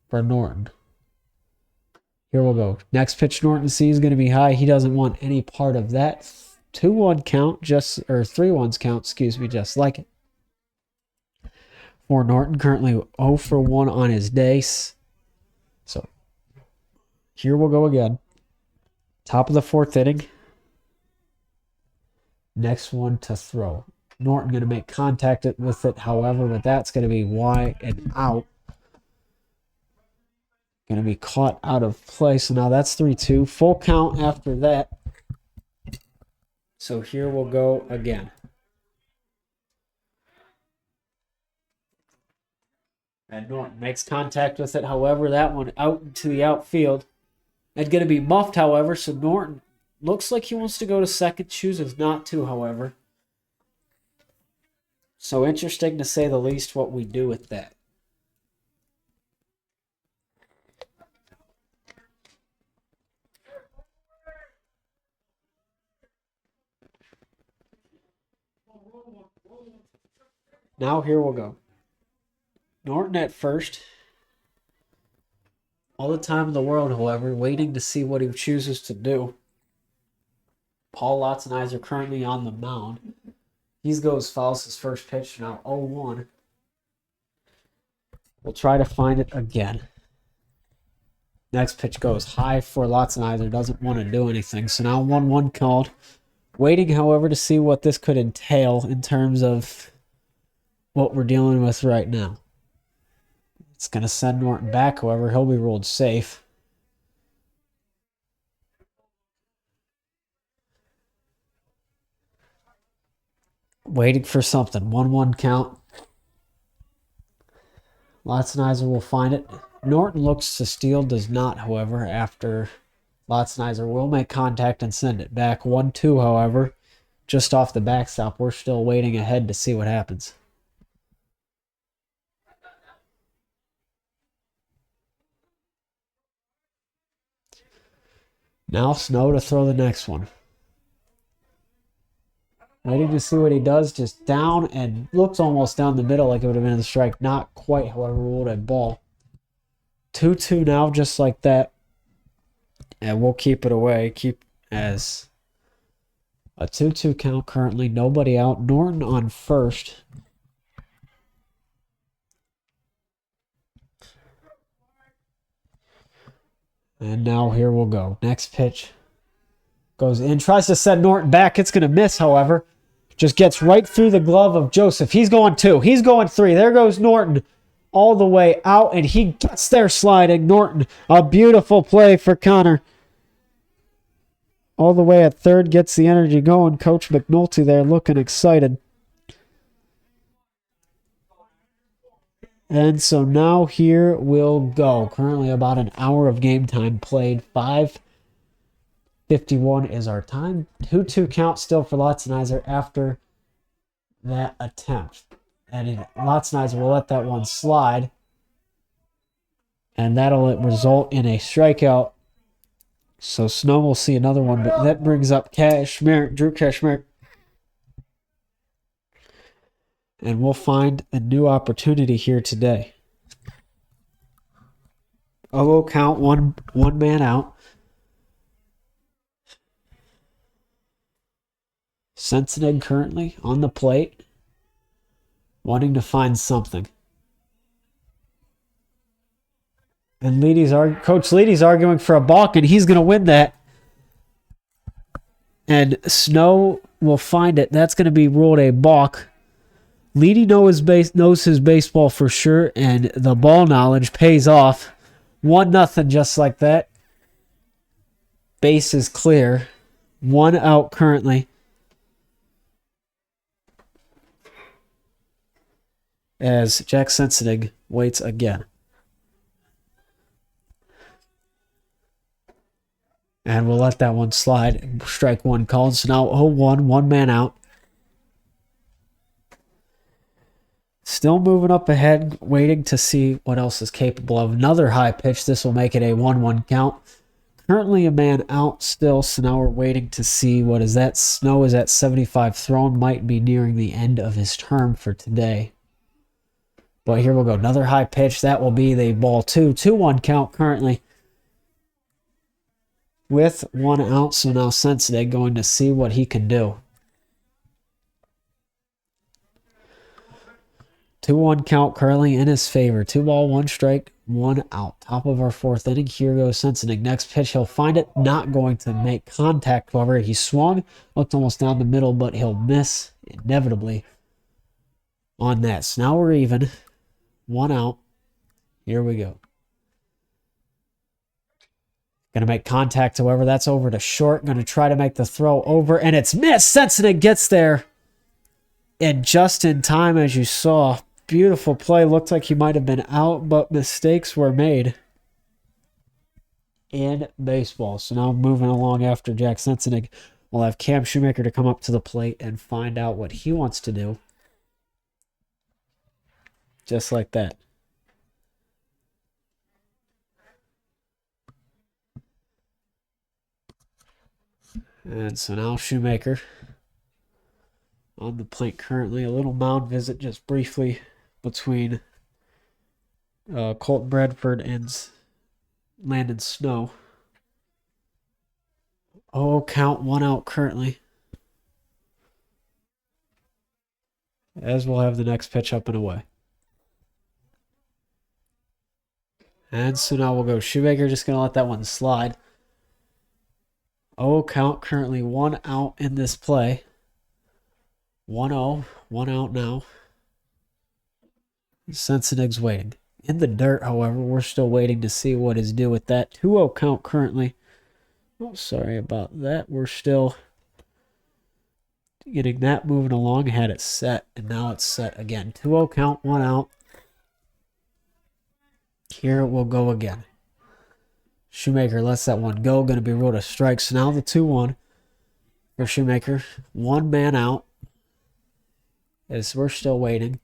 for Norton. Here we'll go. Next pitch Norton sees is going to be high. He doesn't want any part of that. 2-1 count, or 3-1s count, excuse me, just like it. For Norton, currently 0 for 1 on his day. So here we'll go again. Top of the 4th inning. Next one to throw. Norton going to make contact with it, however, but that's going to be wide and out. Going to be caught out of play. So now that's 3-2. Full count after that. So here we'll go again. And Norton makes contact with it. However, that one out into the outfield. And going to be muffed, however. So Norton looks like he wants to go to second. Chooses not to, however. So interesting to say the least what we do with that. Now here we'll go. Norton at first. All the time in the world, however, waiting to see what he chooses to do. Paul Lotzenizer currently on the mound. He goes fouls his first pitch, now 0-1. We'll try to find it again. Next pitch goes high for Lotzenizer, doesn't want to do anything. So now 1-1 called. Waiting, however, to see what this could entail in terms of what we're dealing with right now. It's going to send Norton back, however, he'll be ruled safe. Waiting for something. 1-1 count. Lotzenizer will find it. Norton looks to steal, does not, however, after Lotzenizer will make contact and send it back. 1-2, however, just off the backstop. We're still waiting ahead to see what happens. Now Snow to throw the next one. Waiting to see what he does. Just down and looks almost down the middle like it would have been a strike. Not quite, however, ruled a ball. 2-2 now, just like that. And we'll keep it away. Keep as a 2-2 count currently. Nobody out. Norton on first. And now here we'll go. Next pitch goes in. Tries to send Norton back. It's going to miss, however. Just gets right through the glove of Joseph. He's going 2. He's going 3. There goes Norton all the way out, and he gets there sliding. Norton, a beautiful play for Connor. All the way at third, gets the energy going. Coach McNulty there looking excited. And so now here we'll go. Currently about an hour of game time played. 5:51 is our time. 2-2 count still for Lotzenizer after that attempt. And Lotzenizer will let that one slide. And that'll result in a strikeout. So Snow will see another one, but that brings up Drew Kashmir. And we'll find a new opportunity here today. We'll count one man out. Sensitive currently on the plate, wanting to find something. And Coach Leedy's arguing for a balk, and he's going to win that. And Snow will find it. That's going to be ruled a balk. Leedy knows his baseball for sure, and the ball knowledge pays off. 1-0 just like that. Base is clear. 1 out currently. As Jack Sensinig waits again. And we'll let that one slide. Strike one called. So now 0-1, 1 man out. Still moving up ahead, waiting to see what else is capable of. Another high pitch. This will make it a 1-1 count. Currently a man out still, so now we're waiting to see what is that. Snow is at 75 thrown. Might be nearing the end of his term for today. But here we'll go. Another high pitch. That will be the ball 2. 2-1 count currently. With 1 out, so now Sensitive going to see what he can do. 2-1 count currently in his favor. 2 ball, 1 strike, 1 out. Top of our 4th inning. Here goes Sensitive. Next pitch, he'll find it. Not going to make contact, however. He swung, looked almost down the middle, but he'll miss inevitably on that. So now we're even. 1 out. Here we go. Going to make contact, however. That's over to short. Going to try to make the throw over, and it's missed. Sensitive gets there. And just in time, as you saw. Beautiful play. Looked like he might have been out, but mistakes were made in baseball. So now moving along after Jack Sensitive, we'll have Cam Shoemaker to come up to the plate and find out what he wants to do. Just like that. And so now Shoemaker on the plate currently. A little mound visit just briefly between Colton Bradford and Landon Snow. Oh, count, 1 out currently. As we'll have the next pitch up and away. And so now we'll go Shoemaker, just going to let that one slide. Oh, count currently 1 out in this play. 1-0, 1 out now. Sensenig's waiting. In the dirt, however, we're still waiting to see what is due with that. 2-0 count currently. Oh, sorry about that. We're still getting that moving along. Had it set, and now it's set again. 2-0 count, 1 out. Here it will go again. Shoemaker lets that one go. Going to be ruled a strike. So now the 2-1 for Shoemaker. 1 man out. As we're still waiting.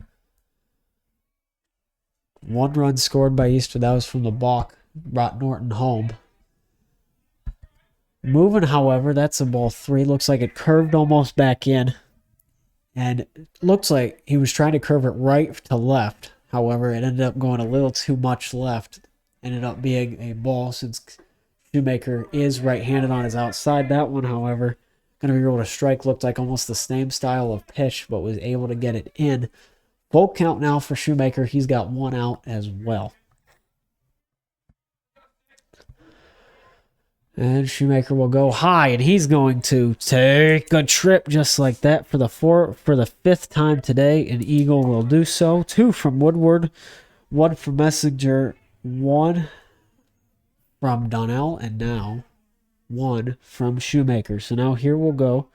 1 run scored by Eastwood. That was from the balk. Brought Norton home. Moving, however, that's a ball 3. Looks like it curved almost back in. And it looks like he was trying to curve it right to left. However, it ended up going a little too much left. Ended up being a ball since Shoemaker is right-handed on his outside. That one, however, going to be able to strike. Looked like almost the same style of pitch, but was able to get it in. Full count now for Shoemaker. He's got 1 out as well. And Shoemaker will go high, and he's going to take a trip just like that for the 5th time today. An Eagle will do so. 2 from Woodward, 1 from Messenger, 1 from Donnell, and now 1 from Shoemaker. So now here we'll go.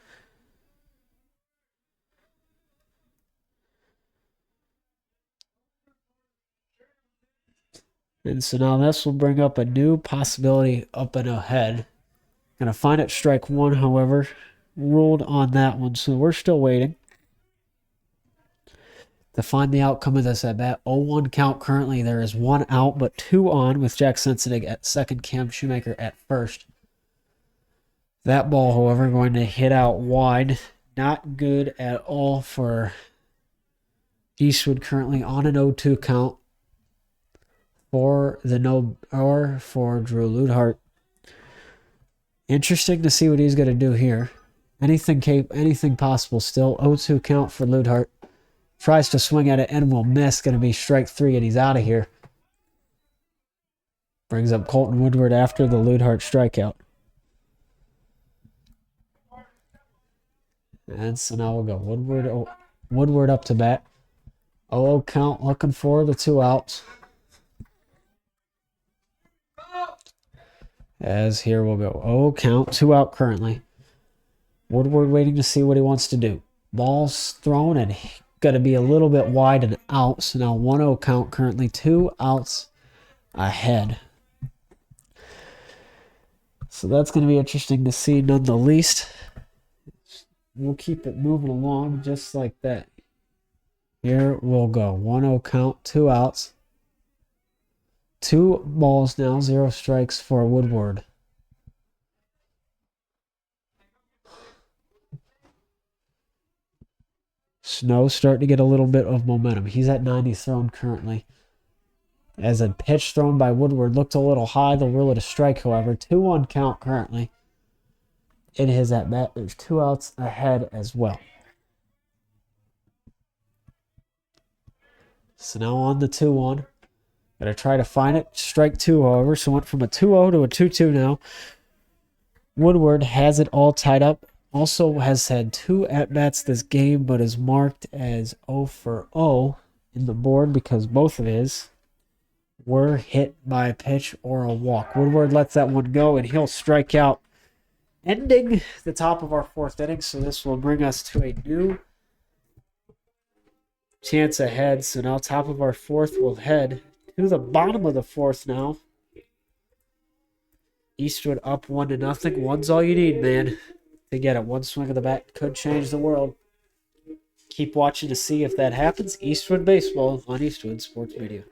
And so now this will bring up a new possibility up and ahead. Gonna find it strike 1, however, ruled on that one. So we're still waiting to find the outcome of this at bat. 0-1 count currently. There is 1 out, but 2 on with Jack Sensenig at second, Cam Shoemaker at first. That ball, however, going to hit out wide. Not good at all for Eastwood currently on an 0-2 count for for Drew Ludhart. Interesting to see what he's going to do here. Anything possible still. 0-2 count for Ludhart. Tries to swing at it and will miss. Going to be strike 3, and he's out of here. Brings up Colton Woodward after the Ludhart strikeout. And so now we'll go Woodward up to bat. 0-0 count, looking for the 2 outs. As here we'll go 0 count, 2 out currently. Woodward waiting to see what he wants to do. Ball's thrown and got to be a little bit wide and out. So now 1-0 count currently, 2 outs ahead. So that's going to be interesting to see none the least. We'll keep it moving along just like that. Here we'll go. 1-0 count, 2 outs. 2 balls now, 0 strikes for Woodward. Snow starting to get a little bit of momentum. He's at 90 thrown currently. As a pitch thrown by Woodward looked a little high. They'll rule it a strike, however. 2-1 count currently. In his at bat, there's 2 outs ahead as well. So now on the 2-1. Gotta try to find it. Strike 2, however. So went from a 2-0 to a 2-2 now. Woodward has it all tied up. Also has had 2 at-bats this game, but is marked as 0 for 0 in the board because both of his were hit by a pitch or a walk. Woodward lets that one go, and he'll strike out, ending the top of our 4th inning. So this will bring us to a new chance ahead. So now top of our 4th will head to the bottom of the 4th now. Eastwood up 1-0. 1's all you need, man, to get it. 1 swing of the bat could change the world. Keep watching to see if that happens. Eastwood Baseball on Eastwood Sports Media.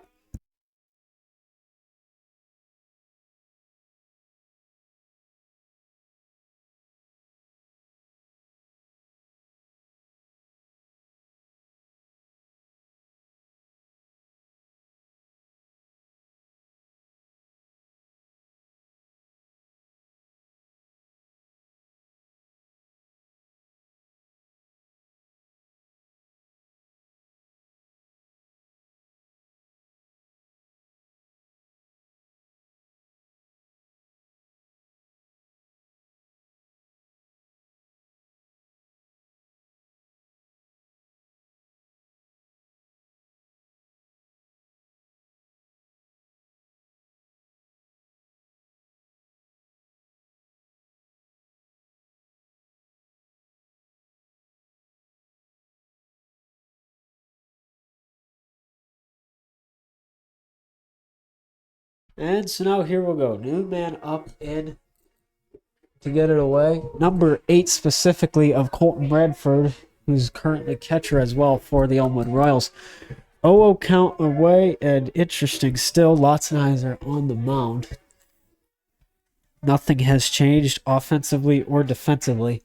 And so now here we'll go. New man up in to get it away. Number 8 specifically of Colton Bradford, who's currently catcher as well for the Elmwood Royals. 0-0 count away, and interesting still, Lotzenizer on the mound. Nothing has changed offensively or defensively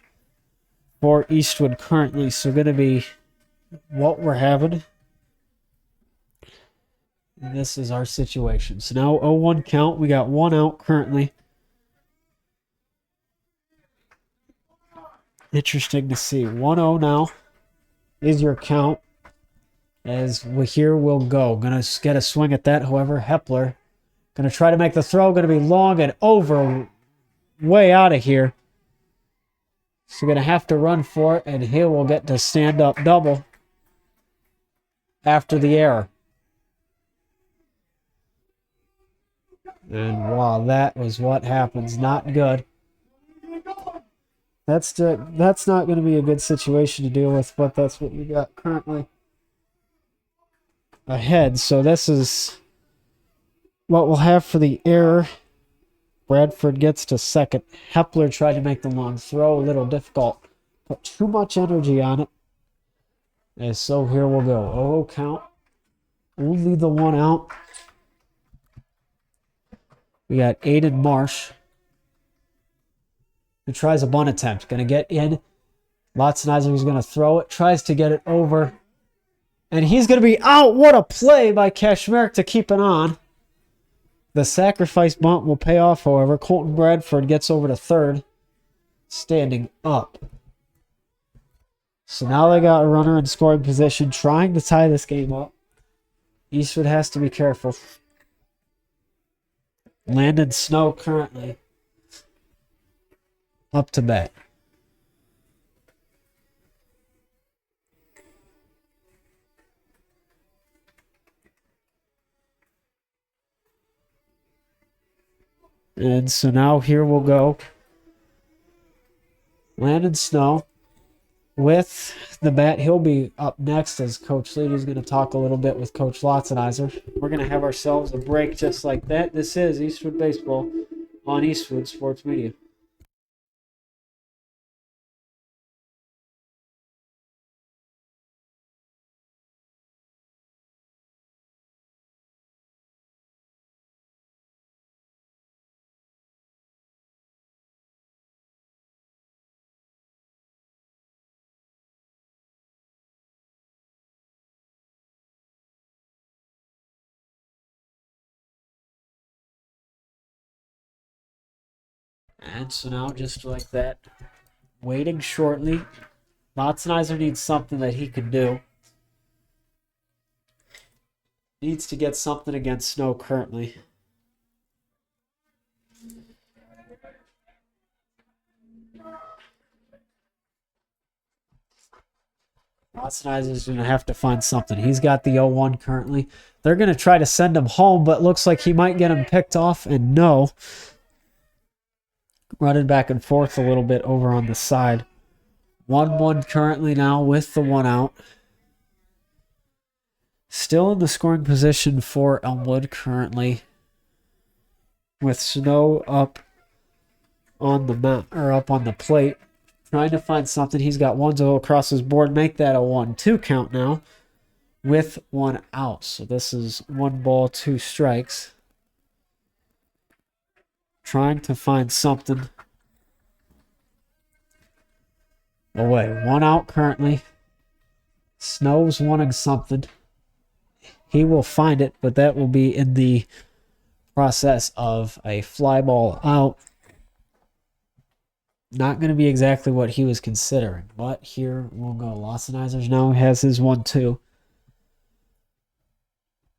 for Eastwood currently, so going to be what we're having. And this is our situation. So now 0-1 count. We got 1 out currently. Interesting to see. 1-0 now is your count. As we here we'll go. Gonna get a swing at that. However, Hepler gonna try to make the throw. Gonna be long and over. Way out of here. So gonna have to run for it. And he will get to stand up double after the error. And wow, that was what happens. Not good. That's not going to be a good situation to deal with, but that's what we got currently ahead. So this is what we'll have for the error. Bradford gets to second. Hepler tried to make the long throw, a little difficult. Put too much energy on it. And so here we'll go. 0-0 count. Only the 1 out. We got Aiden Marsh, who tries a bunt attempt. Going to get in. Lotzenizer is going to throw it. Tries to get it over. And he's going to be out. What a play by Kashmir to keep it on. The sacrifice bunt will pay off, however. Colton Bradford gets over to third, standing up. So now they got a runner in scoring position, trying to tie this game up. Eastwood has to be careful. Landon Snow currently up to bat. And so now here we'll go. Landon Snow with the bat. He'll be up next as Coach Leady's going to talk a little bit with Coach Lotzenizer. We're going to have ourselves a break just like that. This is Eastwood Baseball on Eastwood Sports Media. And so now, just like that, waiting shortly. Lotzenizer needs something that he can do. Needs to get something against Snow currently. Lotzenizer's going to have to find something. He's got the 0-1 currently. They're going to try to send him home, but looks like he might get him picked off, and no. Running back and forth a little bit over on the side. 1-1 currently now with the 1 out. Still in the scoring position for Elmwood currently, with Snow up on the plate, trying to find something. He's got 1-0 across his board. Make that a 1-2 count now with 1 out. So this is 1 ball, 2 strikes. Trying to find something away. 1 out currently. Snow's wanting something. He will find it, but that will be in the process of a fly ball out. Not going to be exactly what he was considering, but here we'll go. Lotzenizer now has his 1-2.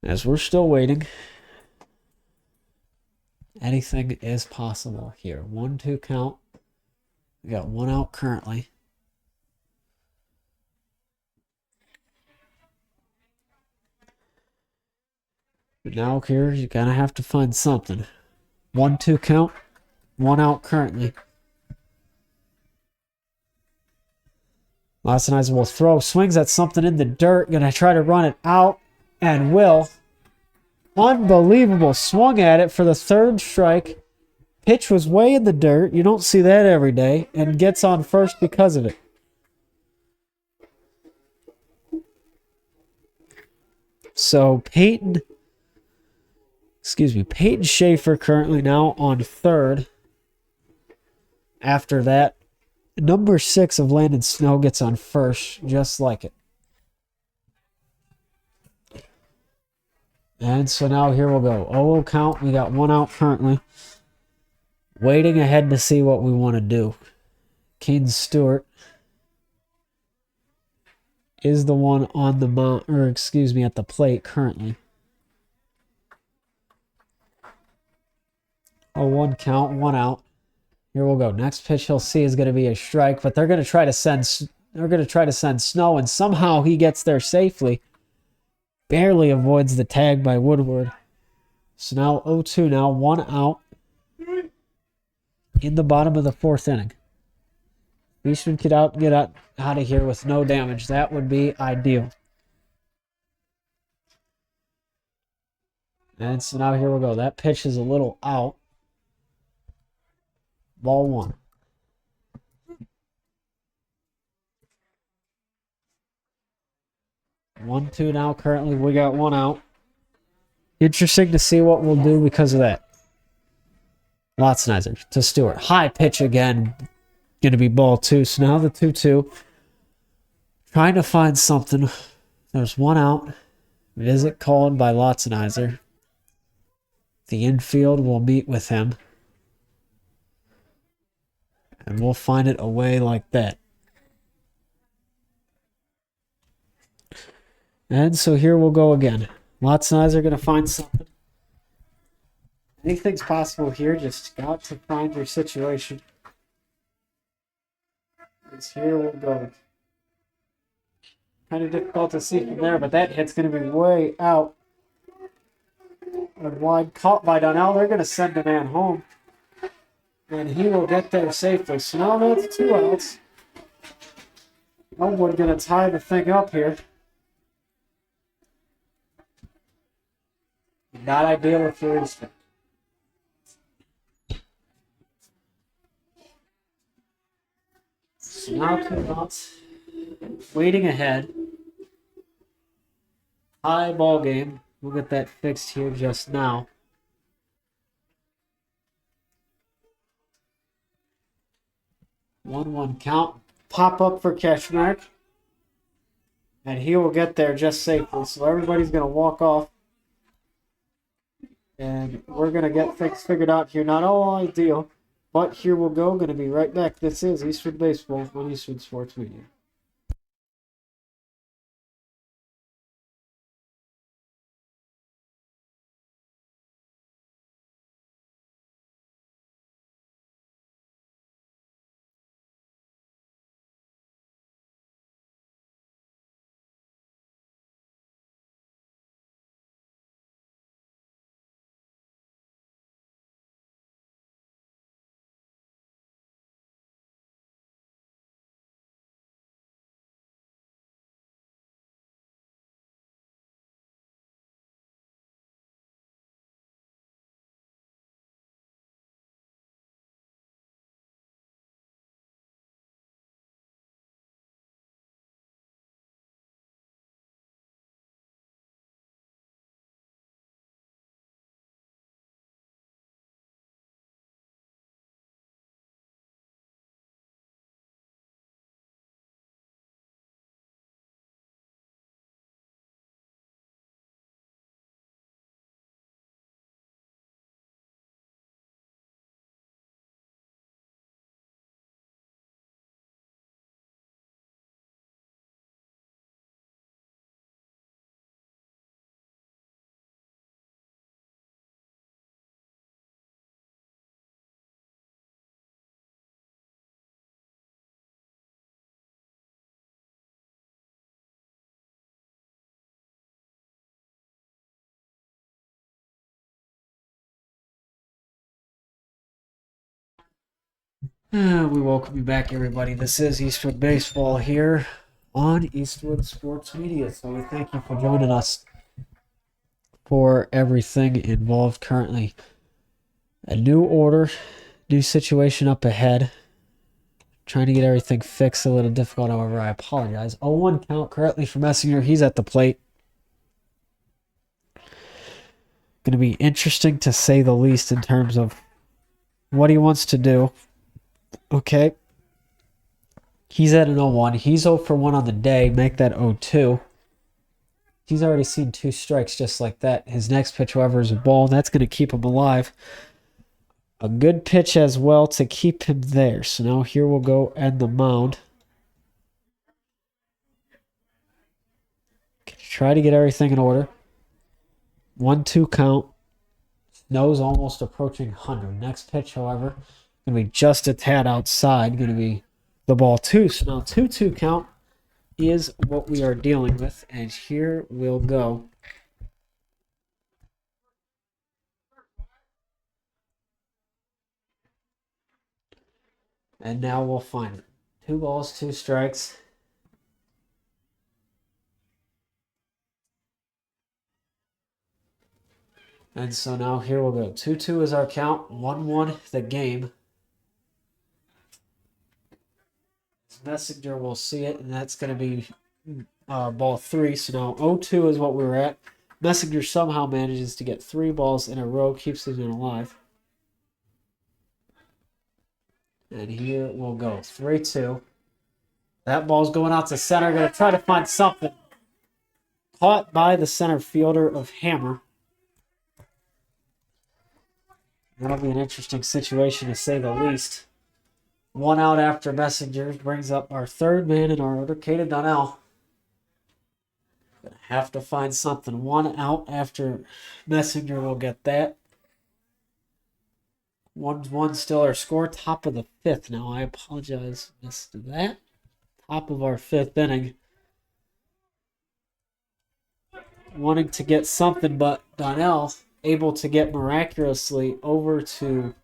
As we're still waiting, anything is possible here. 1-2 count. We got 1 out currently. But now here, you're going to have to find something. 1-2 count. 1 out currently. Lotzenizer will throw. Swings at something in the dirt. Going to try to run it out. And will. Unbelievable. Swung at it for the third strike. Pitch was way in the dirt. You don't see that every day. And gets on first because of it. So Peyton Schaefer currently now on third. After that, number 6 of Landon Snow gets on first, just like it. And so now here we'll go. 0-0 count. We got 1 out currently. Waiting ahead to see what we want to do. Caden Stewart is the one on the mount, or excuse me, at the plate currently. 0-1 count, 1 out. Here we'll go. Next pitch he'll see is going to be a strike, but they're going to try to send Snow, and somehow he gets there safely. Barely avoids the tag by Woodward. So now 0-2 now, 1 out in the bottom of the 4th inning. Eastwood could get out of here with no damage. That would be ideal. And so now here we go. That pitch is a little out. Ball 1. 1-2 now currently. We got 1 out. Interesting to see what we'll do because of that. Lotzenizer to Stewart. High pitch again. Going to be ball 2. So now the 2-2. Trying to find something. There's 1 out. Visit called by Lotzenizer. The infield will meet with him. And we'll find it away like that. And so here we'll go again. Lotzenizer going to find something. Anything's possible here. Just got to find your situation. And here we'll go. Kind of difficult to see from there, but that hit's going to be way out. And wide, caught by Donnell. They're going to send the man home. And he will get there safely. So now that's 2 outs. Elmwood going to tie the thing up here. Not ideal if you're Eastern. So now 2 outs. Waiting ahead. High ball game. We'll get that fixed here just now. One count. Pop up for Keshmark. And he will get there just safely. So everybody's going to walk off. And we're going to get things figured out here. Not all ideal, but here we'll go. Going to be right back. This is Eastwood Baseball on Eastwood Sports Media. We welcome you back, everybody. This is Eastwood Baseball here on Eastwood Sports Media. So we thank you for joining us for everything involved currently. A new order, new situation up ahead. Trying to get everything fixed. A little difficult, however, I apologize. 0-1 count currently for Messinger. He's at the plate. Going to be interesting to say the least in terms of what he wants to do. Okay. He's at an 0-1. He's 0 for 1 on the day. Make that 0-2. He's already seen 2 strikes just like that. His next pitch, however, is a ball. That's going to keep him alive. A good pitch as well to keep him there. So now here we'll go end the mound. Try to get everything in order. 1-2 count. Snow's almost approaching 100. Next pitch, however, going to be just a tad outside. Going to be the ball 2. So now 2-2 count is what we are dealing with. And here we'll go. And now we'll find it. 2 balls, 2 strikes. And so now here we'll go. 2-2 is our count. 1-1 the game. Messenger will see it, and that's going to be ball 3. So now 0-2 is what we're at. Messenger somehow manages to get 3 balls in a row, keeps it alive. And here we'll go. 3-2. That ball's going out to center. Going to try to find something. Caught by the center fielder of Hammer. That'll be an interesting situation to say the least. 1 out after Messenger brings up our 3rd man in our order, Caden Donnell. Gonna have to find something. 1 out after Messenger will get that. 1-1 still our score. Top of the 5th now. I apologize. Missed that. Top of our 5th inning. Wanting to get something, but Donnell able to get miraculously over to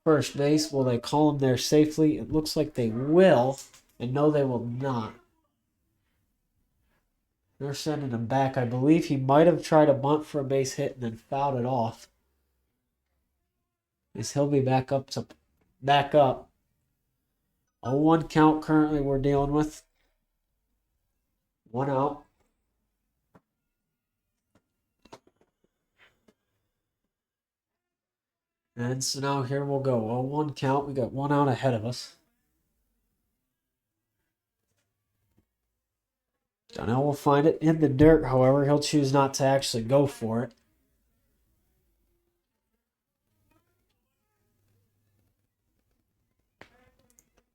first base. Will they call him there safely? It looks like they will. And no, they will not. They're sending him back. I believe he might have tried a bunt for a base hit and then fouled it off. As he'll be back up. 0-1 count currently we're dealing with. 1 out. And so now here we'll go. 0-1 count. We got 1 out ahead of us. Donnell will find it in the dirt, however. He'll choose not to actually go for it.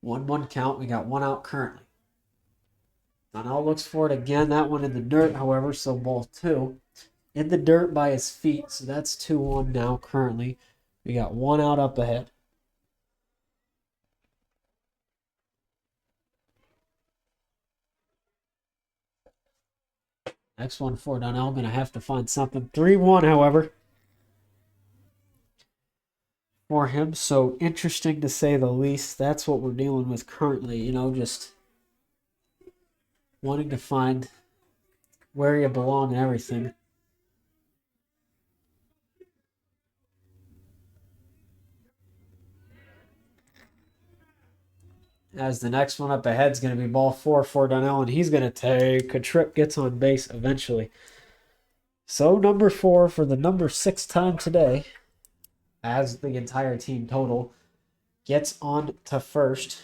One count. We got 1 out currently. Donnell looks for it again. That one in the dirt, however, so ball 2. In the dirt by his feet, so that's 2-1 now currently. We got 1 out up ahead. Next one for Donnell. Going to have to find something. 3-1, however, for him. So interesting to say the least. That's what we're dealing with currently. You know, just wanting to find where you belong and everything. As the next one up ahead is going to be ball 4 for Donnell, and he's going to take a trip, gets on base eventually. So number 4 for the number 6 time today, as the entire team total, gets on to first.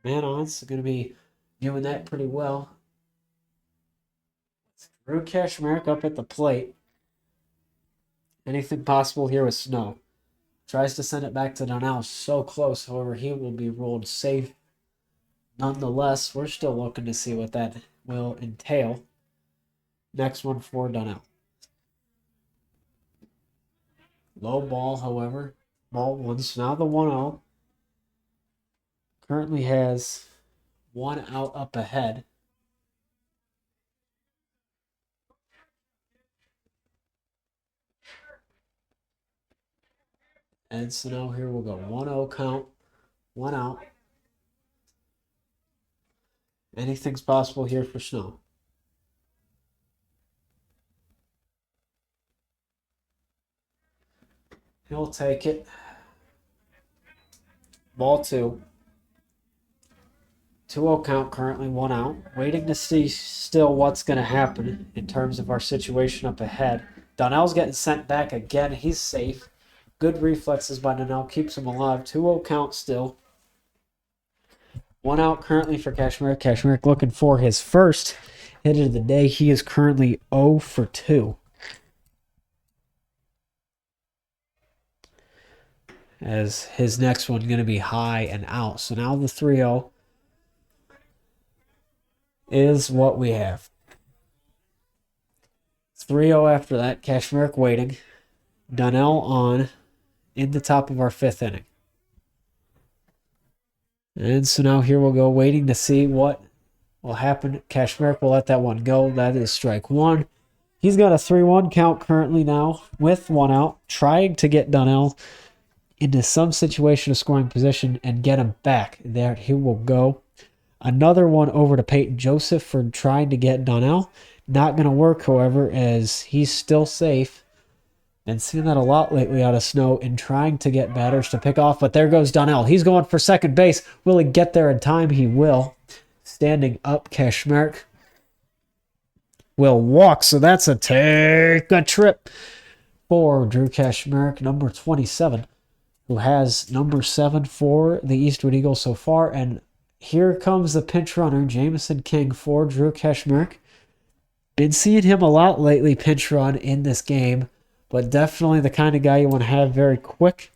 Man on, is going to be doing that pretty well. Drew Kashmerick up at the plate. Anything possible here with Snow. Tries to send it back to Donnell. So close, however, he will be ruled safe. Nonetheless, we're still looking to see what that will entail. Next one for Donnell. Low ball, however. Ball 1. So now the 1-0. Currently has 1 out up ahead. And so now here we'll go. 1-0 count. 1 out. Anything's possible here for Snow. He'll take it. Ball two. 2-0 count, currently 1 out. Waiting to see still what's going to happen in terms of our situation up ahead. Donnell's getting sent back again. He's safe. Good reflexes by Donnell. Keeps him alive. 2-0 count still. 1 out currently for Kashmir. Kashmir looking for his first hit of the day. He is currently 0 for 2. As his next one going to be high and out. So now the 3-0 is what we have. 3-0 after that. Kashmir waiting. Donnell on in the top of our 5th inning. And so now here we'll go, waiting to see what will happen. Kashmir will let that one go. That is strike one. He's got a 3-1 count currently now with 1 out, trying to get Donnell into some situation of scoring position and get him back. There he will go. Another one over to Peyton Joseph for trying to get Donnell. Not going to work, however, as he's still safe. And seeing that a lot lately out of Snow in trying to get batters to pick off. But there goes Donnell. He's going for second base. Will he get there in time? He will. Standing up, Kashmir will walk. So that's a take a trip for Drew Kashmir, number 27, who has number 7 for the Eastwood Eagles so far. And here comes the pinch runner, Jamison King, for Drew Kashmir. Been seeing him a lot lately pinch run in this game. But definitely the kind of guy you want to have, very quick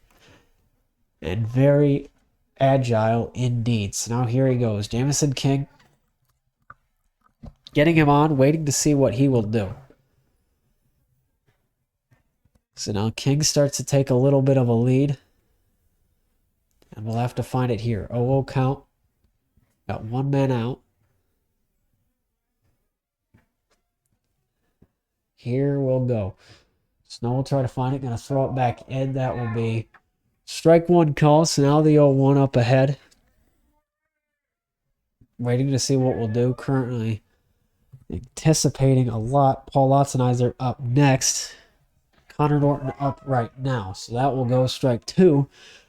and very agile indeed. So now here he goes. Jamison King getting him on, waiting to see what he will do. So now King starts to take a little bit of a lead. And we'll have to find it here. 0-0 count. Got 1 man out. Here we'll go. Snow will try to find it. Going to throw it back in. That will be strike one call. So now the 0-1 up ahead. Waiting to see what we'll do. Currently anticipating a lot. Paul Lotzenizer up next. Connor Norton up right now. So that will go strike 2.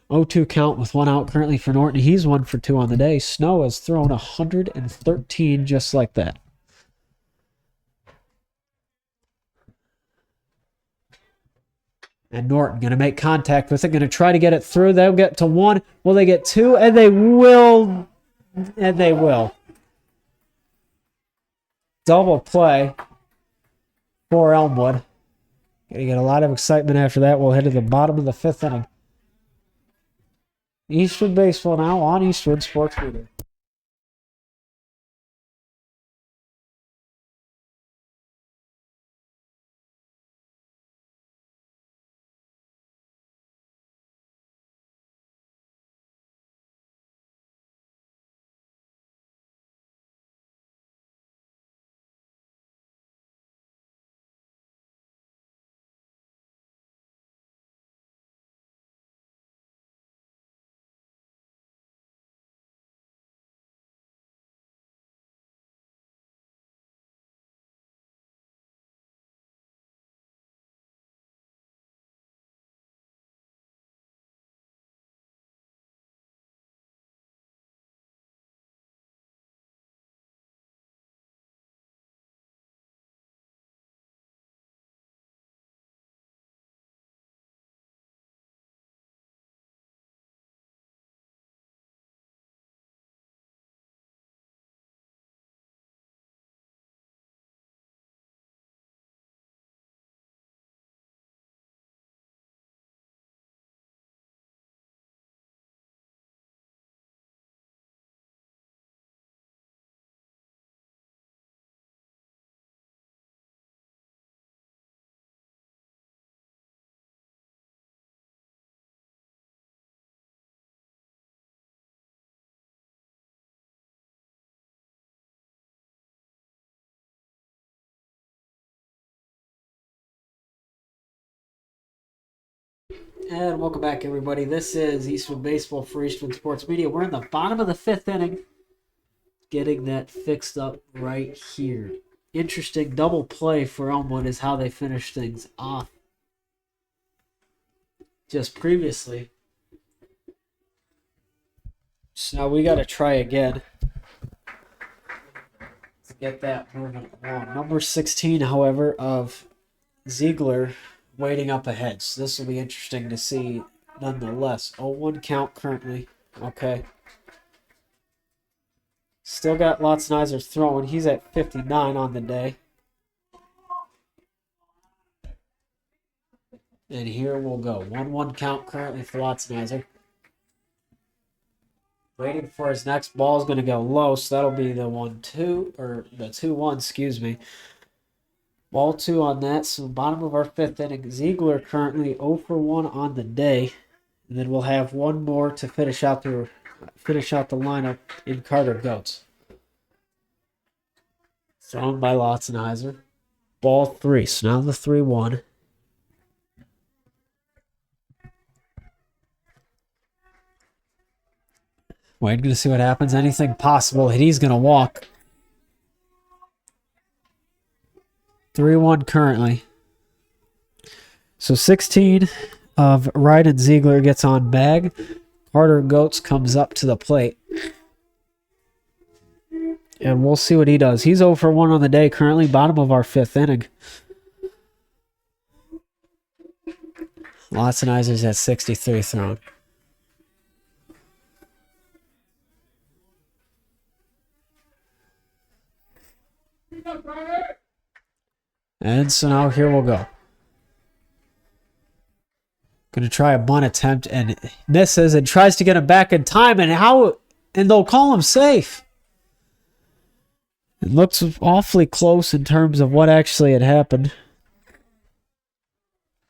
0-2 count with 1 out currently for Norton. He's 1 for 2 on the day. Snow has thrown 113 just like that. And Norton going to make contact with it. Going to try to get it through. They'll get to 1. Will they get 2? And they will. And they will. Double play for Elmwood. Going to get a lot of excitement after that. We'll head to the bottom of the 5th inning. Eastwood Baseball now on Eastwood Sports Media. And welcome back, everybody. This is Eastwood Baseball for Eastwood Sports Media. We're in the bottom of the 5th inning. Getting that fixed up right here. Interesting double play for Elmwood is how they finish things off. just previously. So now we got to try again to get that moving along. Number 16, however, of Ziegler waiting up ahead. So this will be interesting to see nonetheless. 0-1 count currently. Okay. Still got Lotzenizer throwing. He's at 59 on the day. And here we'll go. 1-1 count currently for Lotzenizer. Waiting for his next ball is going to go low, so that'll be the 1-2, or the 2-1, excuse me. Ball 2 on that, so bottom of our fifth inning. Ziegler currently 0 for 1 on the day. And then we'll have one more to finish out the lineup in Carter Goats. Thrown by Lotzenizer. Ball 3, so now the 3-1. Wait, going to see what happens. Anything possible. He's going to walk. 3-1 currently. So 16 of Ryden Ziegler gets on bag. Carter Goats comes up to the plate. And we'll see what he does. He's 0 for 1 on the day currently. Bottom of our fifth inning. Lotzenizer's at 63 thrown. And so now here we'll go. Going to try a bunt attempt and misses and tries to get him back in time. And they'll call him safe. It looks awfully close in terms of what actually had happened.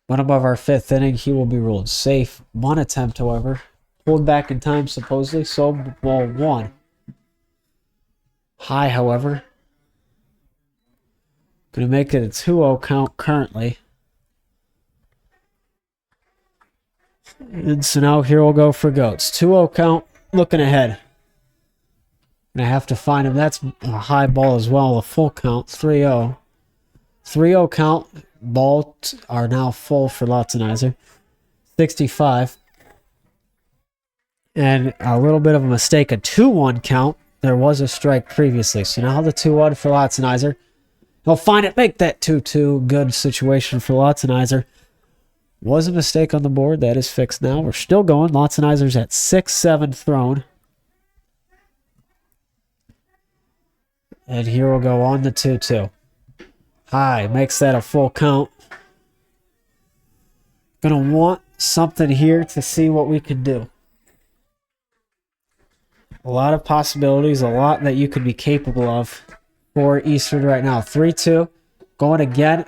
Bottom of our fifth inning, he will be ruled safe. Bunt attempt, however, pulled back in time supposedly. So ball 1. High, however. Going to make it a 2-0 count currently. And so now here we'll go for Goats. 2-0 count, looking ahead. Going to have to find him. That's a high ball as well, a full count, 3-0. 3-0 count, balls are now full for Lotzenizer. 65. And a little bit of a mistake, a 2-1 count. There was a strike previously. So now the 2-1 for Lotzenizer. He'll find it, make that 2-2. Good situation for Lotzenizer. Was a mistake on the board. That is fixed now. We're still going. Lotzenizer's at 6-7 thrown. And here we'll go on the 2-2. High. Makes that a full count. Gonna want something here to see what we can do. A lot of possibilities. A lot that you could be capable of for Eastwood right now. 3-2. Going again.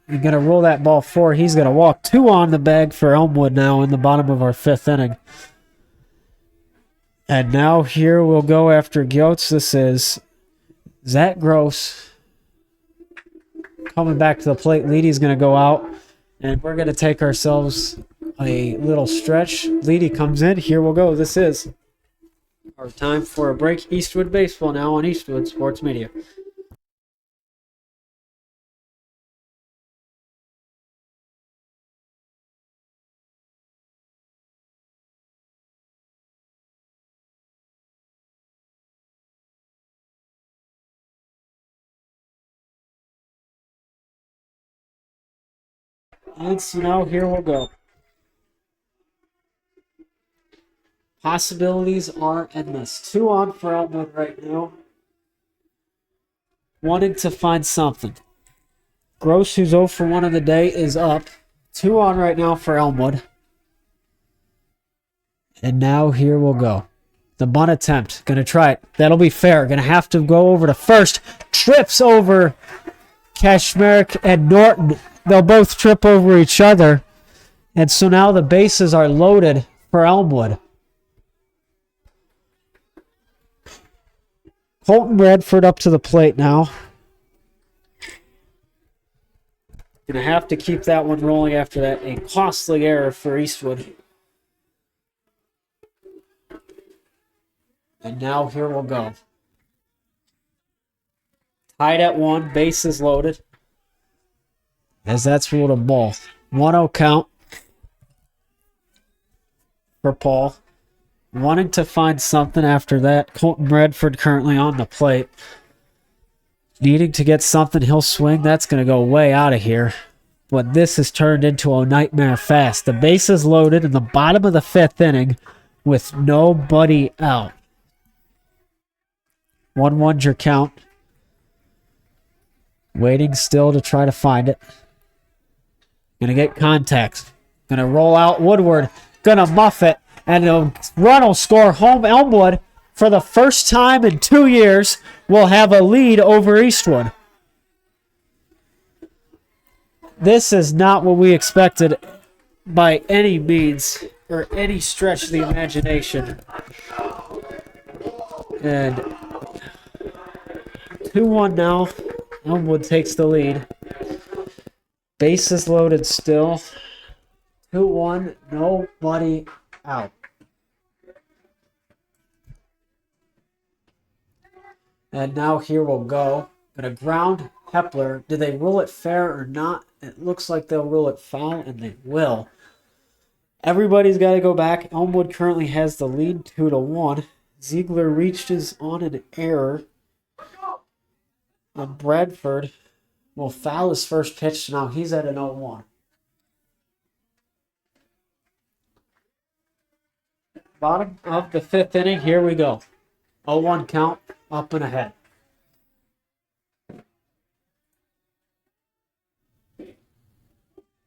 You're going to roll that ball 4. He's going to walk 2 on the bag for Elmwood now in the bottom of our fifth inning. And now here we'll go after Goats. This is Zach Gross coming back to the plate. Leady's going to go out. And we're going to take ourselves a little stretch. Leady comes in. Here we'll go. This is our time for a break. Eastwood Baseball now on Eastwood Sports Media. And so now here we'll go. Possibilities are endless. 2 on for Elmwood right now. Wanting to find something. Gross, who's 0 for 1 of the day, is up. 2 on right now for Elmwood. And now here we'll go. The bunt attempt. Gonna try it. That'll be fair. Gonna have to go over to first. Trips over Kashmerek and Norton. They'll both trip over each other. And so now the bases are loaded for Elmwood. Colton Bradford up to the plate now. Gonna have to keep that one rolling after that. A costly error for Eastwood. And now here we'll go. Tied at 1, bases loaded. As that's ruled a ball. 1-0 count. for Paul. Wanting to find something after that. Colton Redford currently on the plate. Needing to get something, he'll swing. That's going to go way out of here. But this has turned into a nightmare fast. The bases loaded in the bottom of the 5th inning with nobody out. 1-1 your count. Waiting still to try to find it. Gonna get contact. Gonna roll out Woodward. Gonna muff it. And the run will score home. Elmwood, for the first time in 2 years, will have a lead over Eastwood. This is not what we expected by any means or any stretch of the imagination. And 2-1 now. Elmwood takes the lead. Bases loaded still. 2-1, nobody out. And now here we'll go. Gonna ground Hepler. Did they rule it fair or not? It looks like they'll rule it foul, and they will. Everybody's got to go back. Elmwood currently has the lead 2-1. Ziegler reaches on an error. And Bradford will foul his first pitch. Now he's at an 0-1. Bottom of the 5th inning. Here we go. 0-1 count, up and ahead.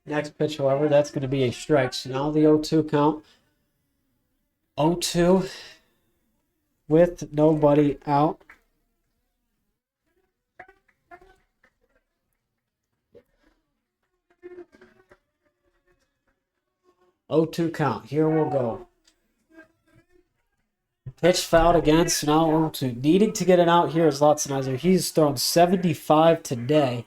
Next pitch, however, that's going to be a strike. So now the 0-2 count. 0-2 with nobody out. Oh, 2 count. Here we'll go. Pitch fouled again, so now 0-2. Needing to get it out here is Lotzenizer. He's thrown 75 today.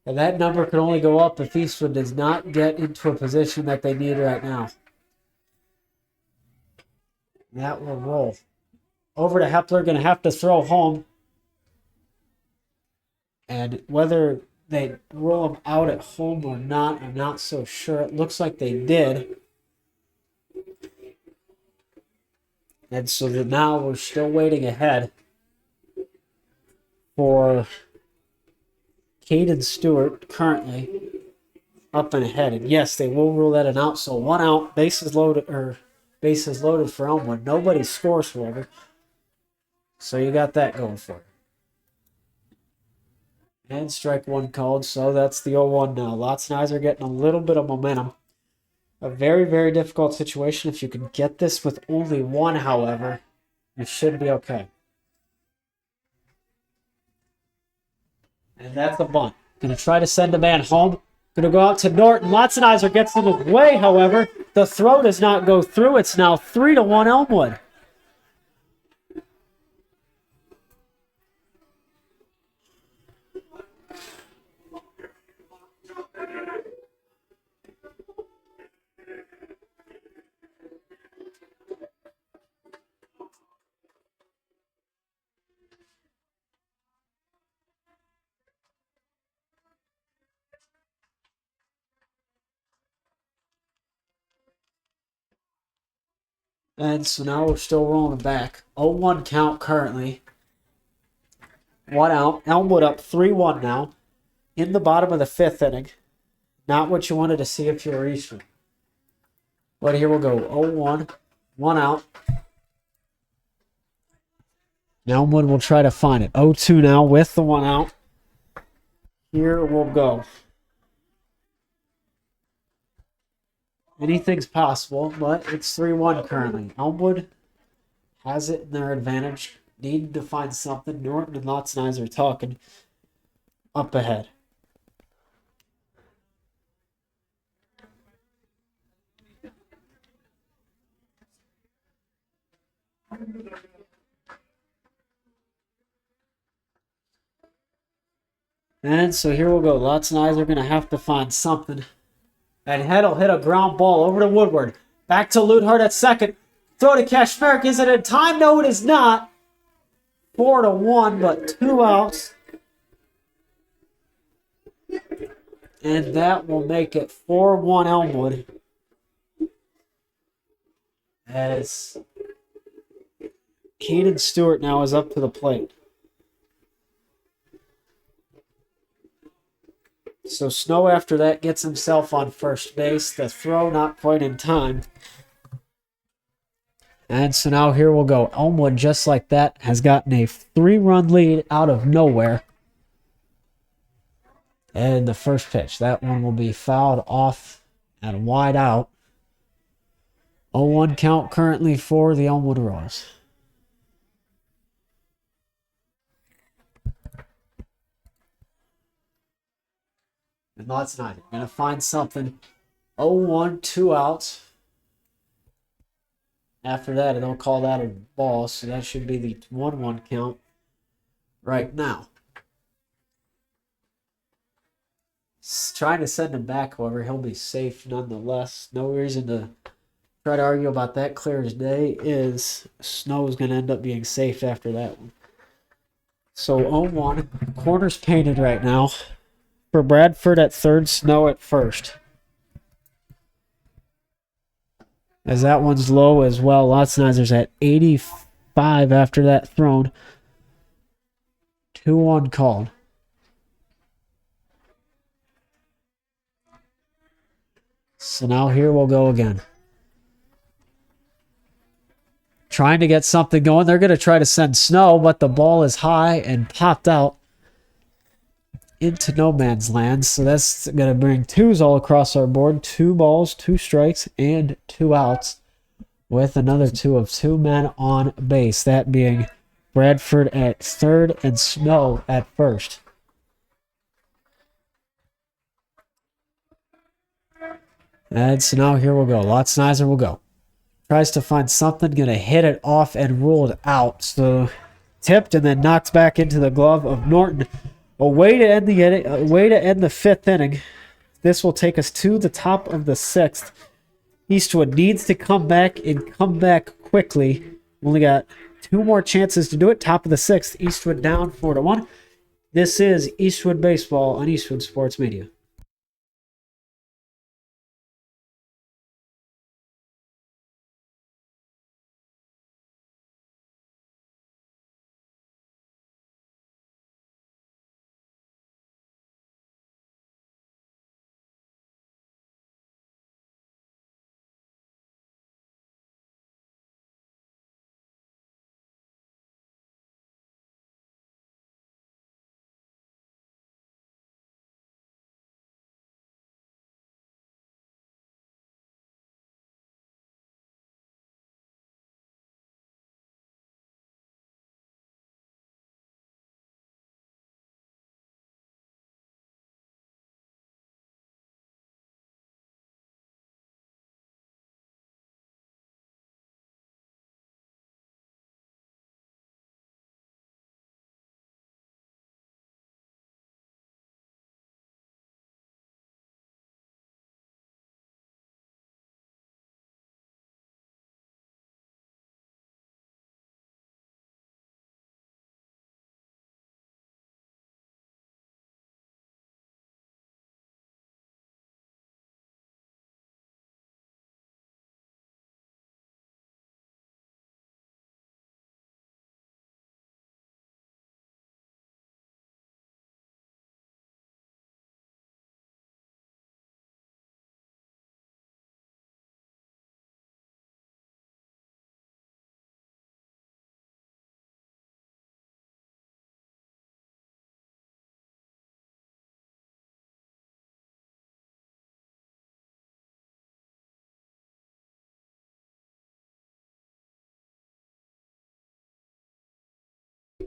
And that number can only go up if Eastwood does not get into a position that they need right now. That will roll. Over to Hepler, going to have to throw home. And whether they roll him out at home or not, I'm not so sure. It looks like they did. And so now we're still waiting ahead for Caden Stewart, currently up and ahead. And yes, they will rule that an out. So 1 out, bases loaded for Elmwood. Nobody scores, however. So you got that going for you. And strike 1 called, so that's the 0-1 now. Lotzenizer getting a little bit of momentum. A very, very difficult situation. If you can get this with only 1, however, you should be okay. And that's a bunt. Going to try to send a man home. Going to go out to Norton. Lotzenizer gets in his way, however. The throw does not go through. It's now 3-1 Elmwood. And so now we're still rolling back. 0-1 count currently. 1 out. Elmwood up 3-1 now. In the bottom of the 5th inning. Not what you wanted to see if you were Eastern. But here we'll go. 0-1. 1 out. Elmwood will try to find it. 0-2 now with the 1 out. Here we'll go. Anything's possible, but it's 3-1 currently. Elmwood has it in their advantage. Need to find something. Norton and Lotzenizer are talking up ahead. And so here we'll go. Lotzenizer going to have to find something. And Head will hit a ground ball over to Woodward. Back to Luthart at second. Throw to Kashmerick. Is it in time? No, it is not. 4-1, but 2 outs. And that will make it 4-1 Elmwood. as Keenan Stewart now is up to the plate. So Snow after that gets himself on first base. The throw not quite in time. And so now here we'll go. Elmwood, just like that, has gotten a 3-run lead out of nowhere. And the first pitch, that one will be fouled off and wide out. 0-1 count currently for the Elmwood Royals. And Lots United going to find something. 0-1, 2 outs. After that, I don't call that a ball, so that should be the 1-1 count right now. Trying to send him back, however, he'll be safe nonetheless. No reason to try to argue about that. Clear as day is Snow is going to end up being safe after that one. So 0-1, corners painted right now. For Bradford at third, Snow at first. As that one's low as well. Lotzneizer's at 85 after that thrown. 2-1 called. So now here we'll go again. Trying to get something going. They're going to try to send Snow, but the ball is high and popped out into no man's land. So that's going to bring 2s all across our board. 2 balls, 2 strikes, and 2 outs with another 2 of 2 men on base. That being Bradford at third and Snow at first. And so now here we'll go. Lotznizer will go. Tries to find something, going to hit it off and rule it out. So tipped and then knocked back into the glove of Norton. A way to end the 5th inning. This will take us to the top of the 6th. Eastwood needs to come back and come back quickly. Only got 2 more chances to do it. Top of the 6th. Eastwood down 4-1. This is Eastwood Baseball on Eastwood Sports Media.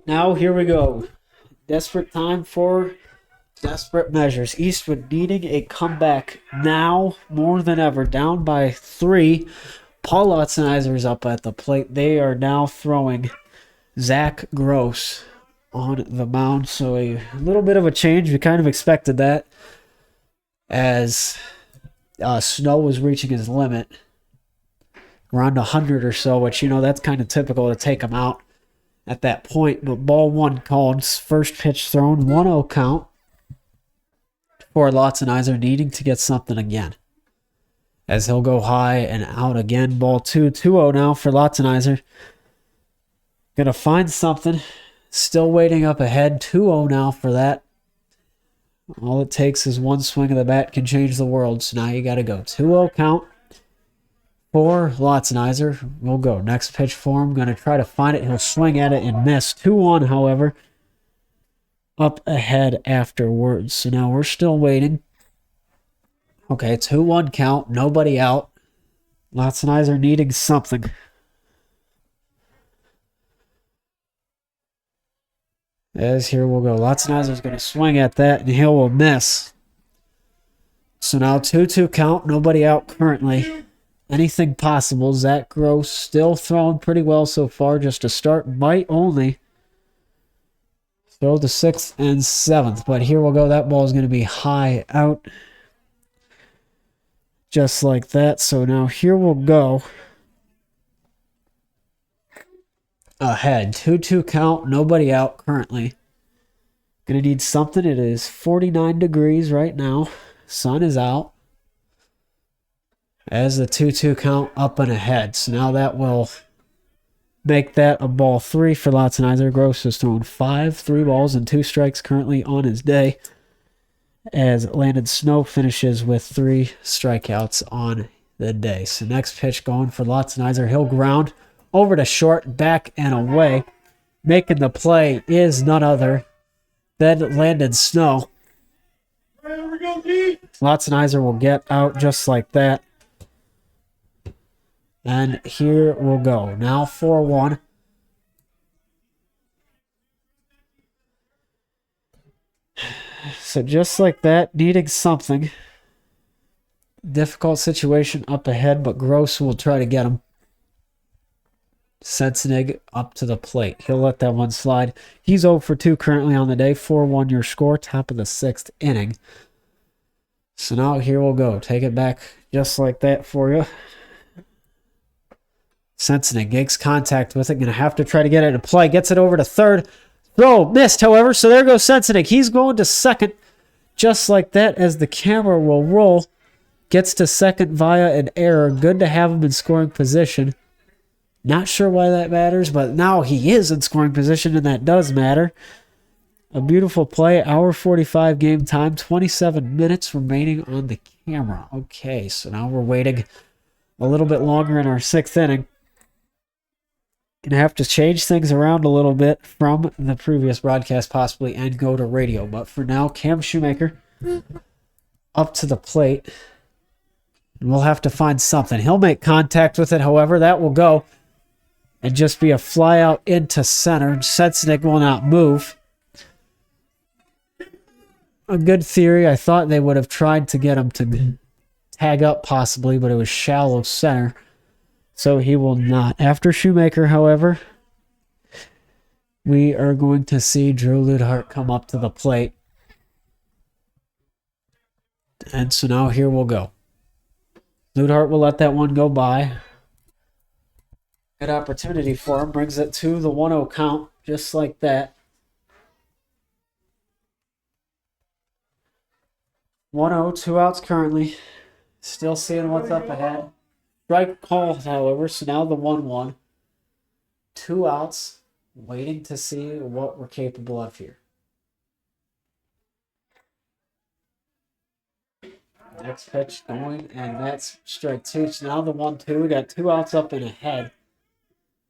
Now here we go. Desperate time for desperate measures. Eastwood needing a comeback now more than ever. Down by 3. Paul Lotzenizer is up at the plate. They are now throwing Zach Gross on the mound. So a little bit of a change. We kind of expected that as Snow was reaching his limit. Around 100 or so, which, that's kind of typical to take him out at that point. But ball 1 called. First pitch thrown. 1-0 count for Lotzenizer, needing to get something again. as he'll go high and out again. Ball 2, 2-0 now for Lotzenizer. Gonna find something. Still waiting up ahead. 2-0 now for that. All it takes is one swing of the bat can change the world. So now you got to go. 2-0 count for Lotzenizer. We'll go. Next pitch for him. Going to try to find it. He'll swing at it and miss. 2-1, however. Up ahead afterwards. So now we're still waiting. Okay, 2-1 count. Nobody out. Lotzenizer needing something. As here we'll go. Lotzenizer's going to swing at that, and he will miss. So now 2-2 count. Nobody out currently. Anything possible. Zach Gross still throwing pretty well so far. Just a start. Might only throw the 6th and 7th. But here we'll go. That ball is going to be high out. Just like that. So now here we'll go. Ahead. 2-2 count. Nobody out currently. Gonna need something. It is 49 degrees right now. Sun is out. As the 2-2 count up and ahead. So now that will make that a ball 3 for Lotzenizer. Gross has thrown 5, 3 balls and 2 strikes currently on his day. As Landon Snow finishes with 3 strikeouts on the day. So next pitch going for Lotzenizer. He'll ground over to short, back and away. Making the play is none other than Landon Snow. Lotzenizer will get out just like that. And here we'll go. Now 4-1. So just like that, needing something. Difficult situation up ahead, but Gross will try to get him. Sensenig up to the plate. He'll let that one slide. He's 0 for 2 currently on the day. 4-1 your score. Top of the 6th inning. So now here we'll go. Take it back just like that for you. Sensenig makes contact with it. Going to have to try to get it to play. Gets it over to third. Throw missed, however. So there goes Sensenig. He's going to second just like that as the camera will roll. Gets to second via an error. Good to have him in scoring position. Not sure why that matters, but now he is in scoring position, and that does matter. A beautiful play. Hour 45 game time. 27 minutes remaining on the camera. Okay, so now we're waiting a little bit longer in our 6th inning. Gonna have to change things around a little bit from the previous broadcast possibly and go to radio. But for now, Cam Shoemaker up to the plate. And we'll have to find something. He'll make contact with it, however. That will go and just be a fly out into center. Sensenig will not move. A good theory. I thought they would have tried to get him to tag up possibly, but it was shallow center. So he will not. After Shoemaker, however, we are going to see Drew Ludhart come up to the plate. And so now here we'll go. Ludhart will let that one go by. Good opportunity for him. Brings it to the 1-0 count, just like that. 1-0, 2 outs currently. Still seeing what's up ahead. Strike call, however, so now the 1-1. 2 outs. Waiting to see what we're capable of here. Next pitch going, and that's strike 2. So now the 1-2. We got 2 outs up and ahead.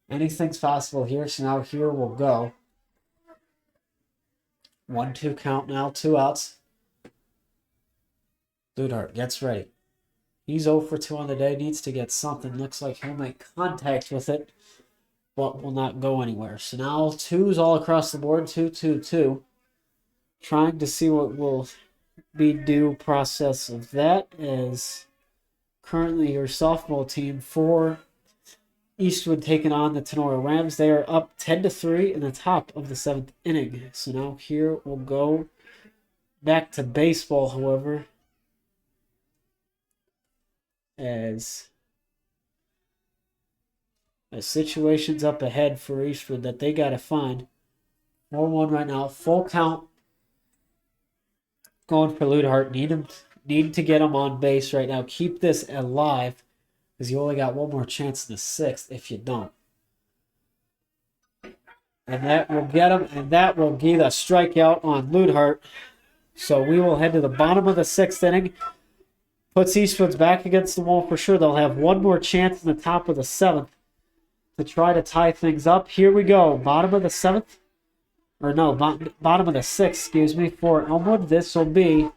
Anything's possible here, so now here we'll go. 1-2 count now, 2 outs. Ludhart gets ready. He's 0 for 2 on the day, needs to get something. Looks like he'll make contact with it, but will not go anywhere. So now 2s all across the board, 2-2-2. Trying to see what will be due process of that as currently your softball team for Eastwood taking on the Tenora Rams. They are up 10-3 in the top of the 7th inning. So now here we'll go back to baseball, however, as the situation's up ahead for Eastwood that they got to find. 4-1 right now, full count. Going for Ludhart. Need him Need to get them on base right now. Keep this alive because you only got one more chance in the sixth if you don't. And that will get him, and that will give a strikeout on Ludhart. So we will head to the bottom of the sixth inning. Puts Eastwood's back against the wall for sure. They'll have one more chance in the top of the seventh to try to tie things up. Here we go. Bottom of the seventh. Or no, bottom of the sixth, excuse me, for Elmwood. This will be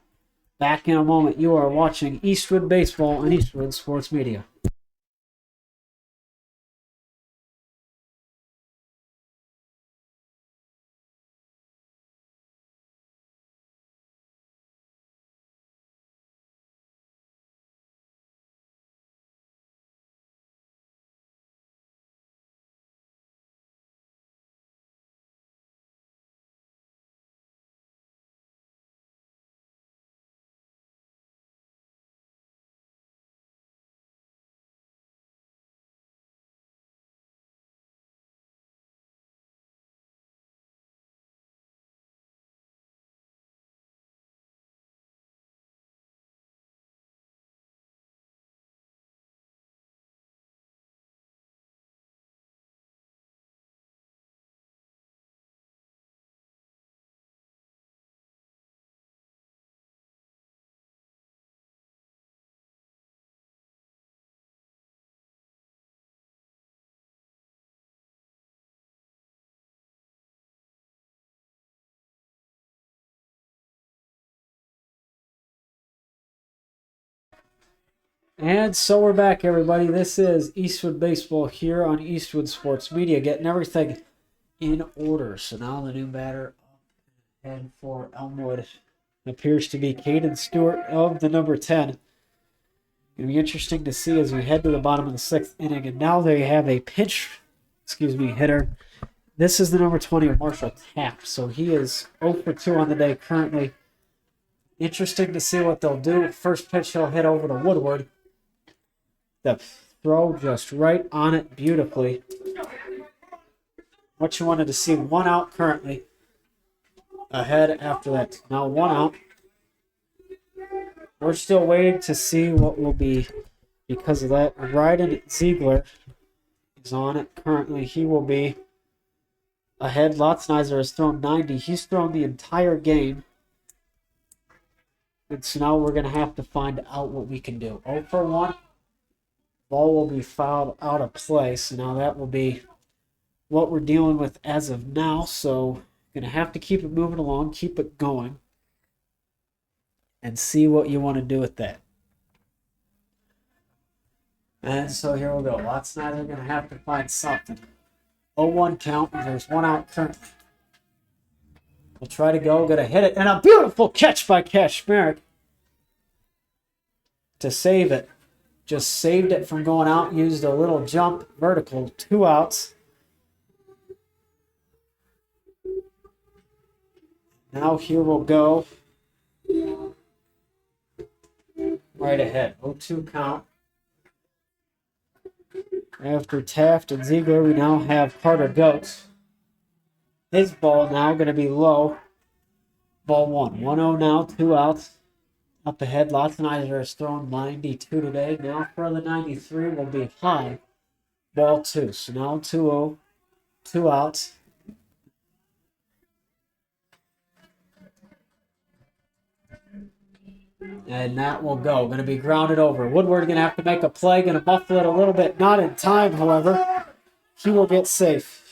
back in a moment. You are watching Eastwood Baseball on Eastwood Sports Media. And so we're back, everybody. This is Eastwood Baseball here on Eastwood Sports Media, getting everything in order. So now the new batter and for Elmwood appears to be Caden Stewart of the number 10. It'll be interesting to see as we head to the bottom of the sixth inning. And now they have a hitter. This is the number 20 of Marshall Tapp. So he is 0 for 2 on the day currently. Interesting to see what they'll do. First pitch he'll hit over to Woodward. The throw just right on it beautifully. What you wanted to see, one out currently. Ahead after that. Now one out. We're still waiting to see what will be because of that. Ryden Ziegler is on it currently. He will be ahead. Lotznizer has thrown 90. He's thrown the entire game. And so now we're going to have to find out what we can do. 0 for 1. Ball will be fouled out of play. So now that will be what we're dealing with as of now. So going to have to keep it moving along, keep it going, and see what you want to do with that. And so here we go. Lotznizer going to have to find something. 0-1 count. There's one out currently. We'll try to go. Going to hit it. And a beautiful catch by Kashmerick to save it. Just saved it from going out. Used a little jump vertical. 2 outs. Now here we'll go. Right ahead. 0-2 count. After Taft and Ziegler, we now have Carter Goetz. His ball now going to be low. Ball 1. 1-0 now, 2 outs. Up ahead, Lotznizer has thrown 92 today. Now for the 93 will be high. Ball 2. So now 2-0, 2 outs. And that will go. Going to be grounded over. Woodward going to have to make a play. Going to muffle it a little bit. Not in time, however. He will get safe.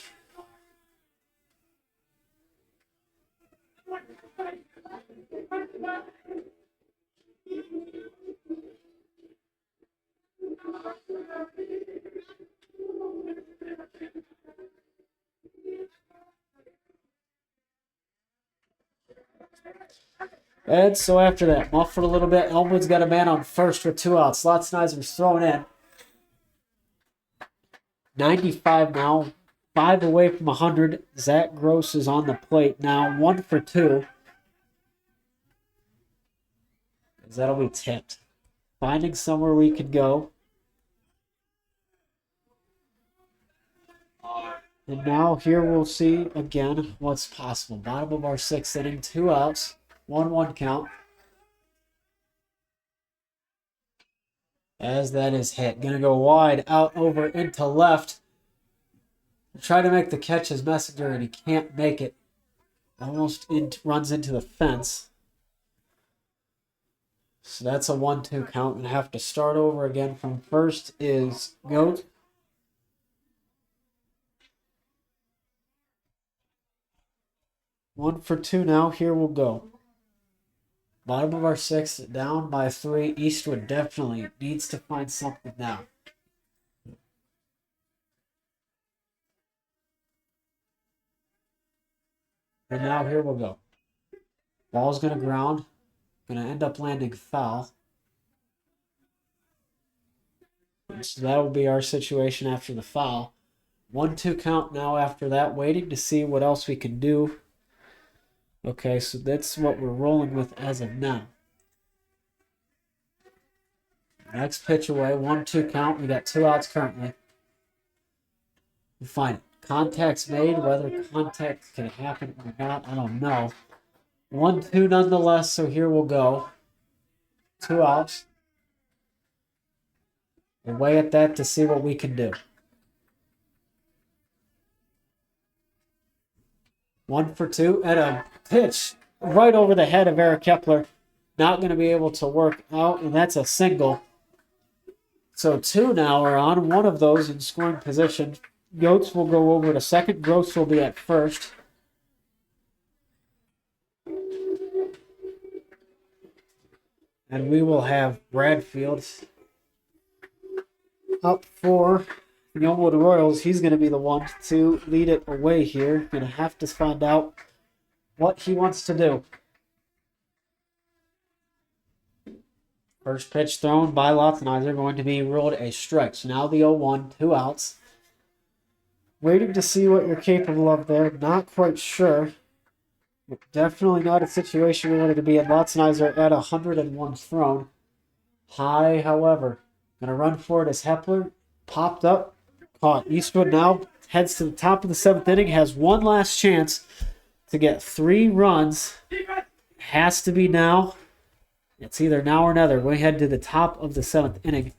And so after that, muffled a little bit. Elmwood's got a man on first with 2 outs. Lotznizer's thrown in. 95 now. 5 away from 100. Zach Gross is on the plate now. 1 for 2. As that'll be tipped. Finding somewhere we could go. And now here we'll see again what's possible. Bottom of our 6th inning. 2 outs. 1-1 count. as that is hit. Gonna go wide, out over into left. Try to make the catch as Messenger, and he can't make it. Almost runs into the fence. So that's a 1-2 count. Gonna have to start over again from first is Goat. One for two now. Here we'll go. Bottom of our sixth, down by 3. Eastwood definitely needs to find something now. And now here we'll go. Ball's going to ground. Going to end up landing foul. So that will be our situation after the foul. 1-2 count now after that. Waiting to see what else we can do. Okay, so that's what we're rolling with as of now. Next pitch away, 1-2 count. We got 2 outs currently. We find it. Contact's made. Whether contact can happen or not, I don't know. 1-2 nonetheless, so here we'll go. 2 outs. Away at that to see what we can do. 1 for 2 and a pitch right over the head of Eric Kepler. Not going to be able to work out, and that's a single. So 2 now are on. One of those in scoring position. Goats will go over to second. Gross will be at first. And we will have Bradfield up for the Elmwood Royals. He's going to be the one to lead it away here. Going to have to find out what he wants to do. First pitch thrown by Lothenizer going to be ruled a strike. So now the 0-1, 2 outs. Waiting to see what you're capable of there. Not quite sure. Definitely not a situation we wanted to be in. Lothenizer at 101 thrown. High, however. Going to run for it as Hepler. Popped up. Caught. Eastwood now heads to the top of the 7th inning. Has one last chance to get 3 runs. Has to be now. It's either now or never. We head to the top of the 7th inning.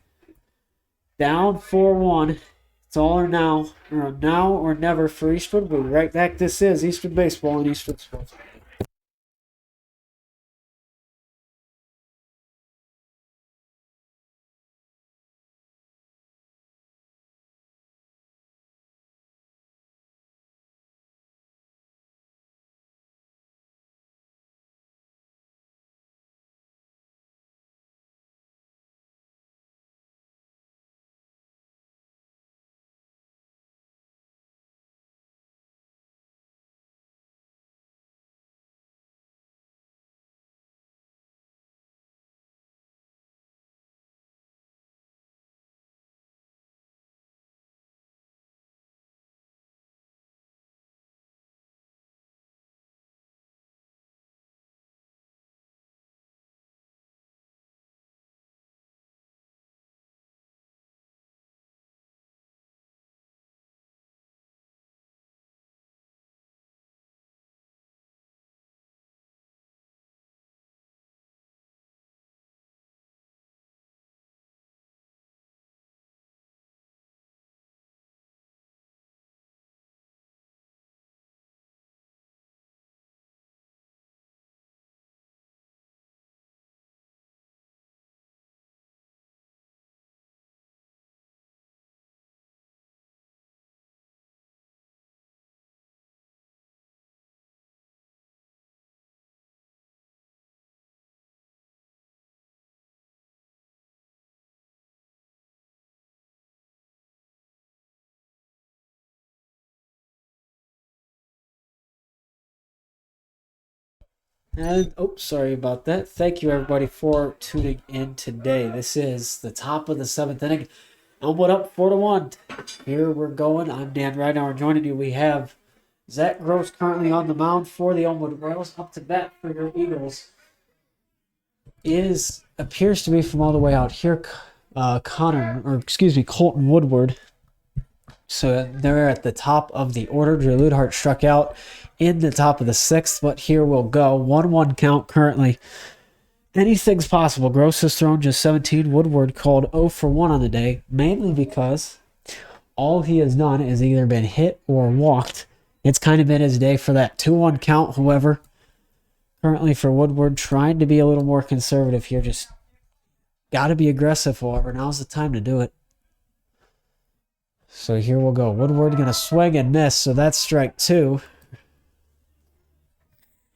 Down 4-1. It's all or now or never for Eastwood. We'll be right back. This is Eastwood Baseball and Eastwood Sports. And, sorry about that. Thank you, everybody, for tuning in today. This is the top of the 7th inning. Elmwood up 4-1. Here we're going. I'm Dan Ridenauer. Joining you, we have Zach Gross currently on the mound for the Elmwood Royals. Up to bat for your Eagles appears to be from all the way out here, Colton Woodward. So they're at the top of the order. Drew Ludhart struck out in the top of the 6th, but here we'll go. 1-1 count currently anything's possible. Gross has thrown just 17. Woodward called 0 for 1 on the day, mainly because all he has done is either been hit or walked. It's kind of been his day for that 2-1 count, however. Currently for Woodward, trying to be a little more conservative here. Just got to be aggressive, however. Now's the time to do it. So here we'll go. Woodward going to swing and miss, so that's strike 2.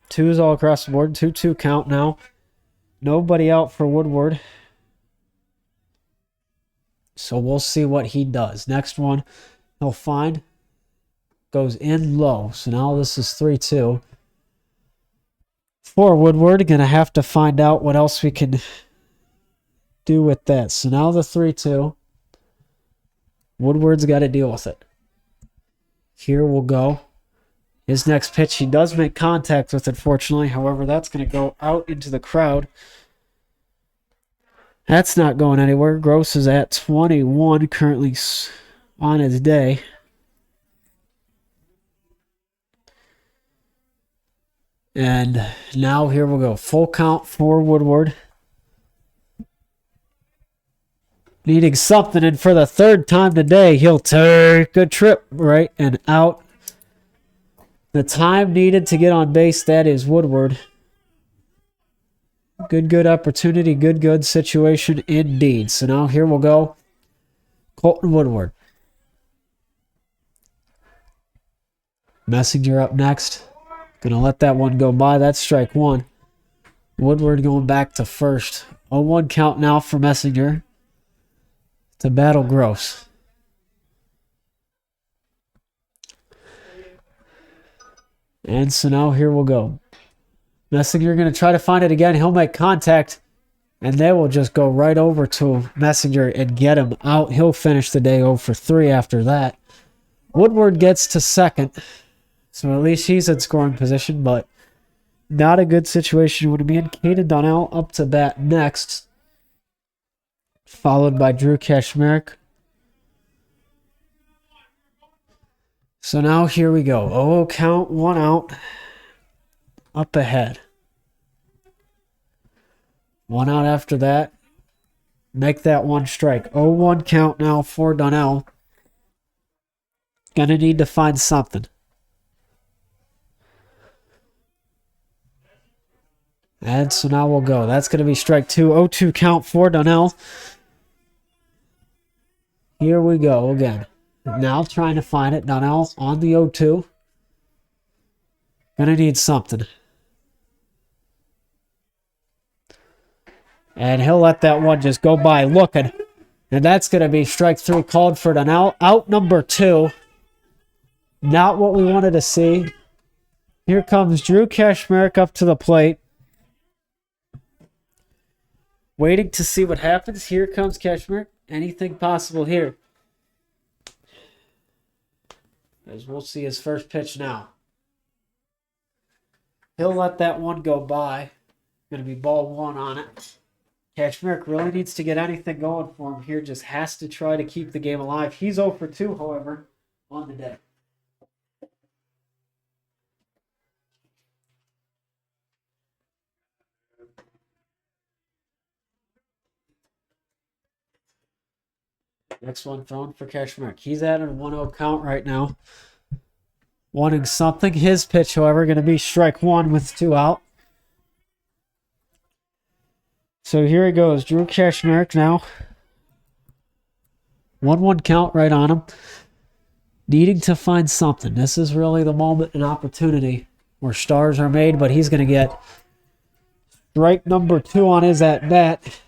2s all across the board. 2-2 count now. Nobody out for Woodward. So we'll see what he does. Next one, he'll find. Goes in low. So now this is 3-2. For Woodward, going to have to find out what else we can do with that. So now the 3-2. Woodward's got to deal with it. Here we'll go. His next pitch, he does make contact with it, fortunately. However, that's going to go out into the crowd. That's not going anywhere. Gross is at 21, currently on his day. And now here we'll go. Full count for Woodward. Needing something, and for the third time today, he'll take a trip right and out. The time needed to get on base, that is Woodward. Good opportunity, good situation indeed. So now here we'll go. Colton Woodward. Messenger up next. Gonna let that one go by. That's strike 1. Woodward going back to first. 0-1 count now for Messenger. To battle Gross. And so now here we'll go. Messenger going to try to find it again. He'll make contact, and they will just go right over to Messenger and get him out. He'll finish the day 0 for 3 after that. Woodward gets to second, so at least he's in scoring position, but not a good situation would be in. Caden Donnell up to bat next, followed by Drew Kashmerek. So now here we go. 0 count, 1 out. Up ahead. 1 out after that. Make that 1 strike. 0-1 count now for Donnell. Gonna need to find something. And so now we'll go. That's gonna be strike 2. 0-2 count for Donnell. Here we go again. Now trying to find it. Donnell on the 0-2. Gonna need something. And he'll let that one just go by looking. And that's going to be strike 3 called for Donnell. Out number 2. Not what we wanted to see. Here comes Drew Kashmerek up to the plate. Waiting to see what happens. Here comes Kashmerek. Anything possible here. As we'll see his first pitch now. He'll let that one go by. Going to be ball 1 on it. Kashmerek really needs to get anything going for him here. Just has to try to keep the game alive. He's 0 for 2, however, on the day. Next one thrown for Kashmerek. He's at a 1-0 count right now. Wanting something. His pitch, however, going to be strike 1 with 2 out. So here he goes. Drew Kashmerek now. 1-1 count right on him. Needing to find something. This is really the moment and opportunity where stars are made, but he's going to get strike number 2 on his at-bat.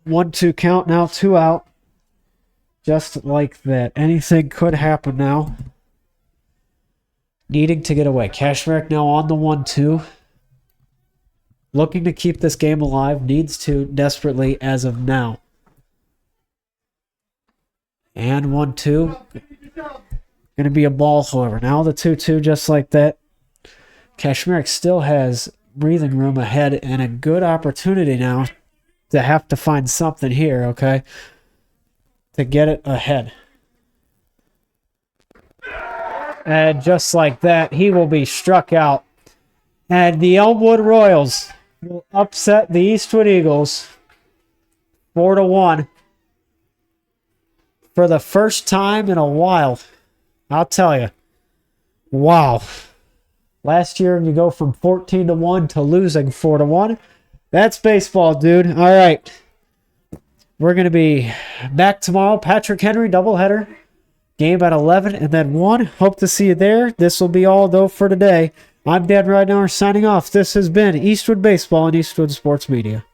1-2 count now, 2 out. Just like that. Anything could happen now. Needing to get away. Kashmerek now on the 1-2. Looking to keep this game alive. Needs to desperately as of now. And 1-2. Going to be a ball, however. Now the 2-2 just like that. Kashmerek still has breathing room ahead and a good opportunity now to have to find something here, okay? To get it ahead. And just like that, he will be struck out. And the Elmwood Royals will upset the Eastwood Eagles 4-1 for the first time in a while. I'll tell you. Wow. Last year, you go from 14-1 to losing 4-1. That's baseball, dude. All right. We're going to be back tomorrow. Patrick Henry, doubleheader. Game at 11 and then 1. Hope to see you there. This will be all, though, for today. I'm Dan Ridenauer signing off. This has been Eastwood Baseball and Eastwood Sports Media.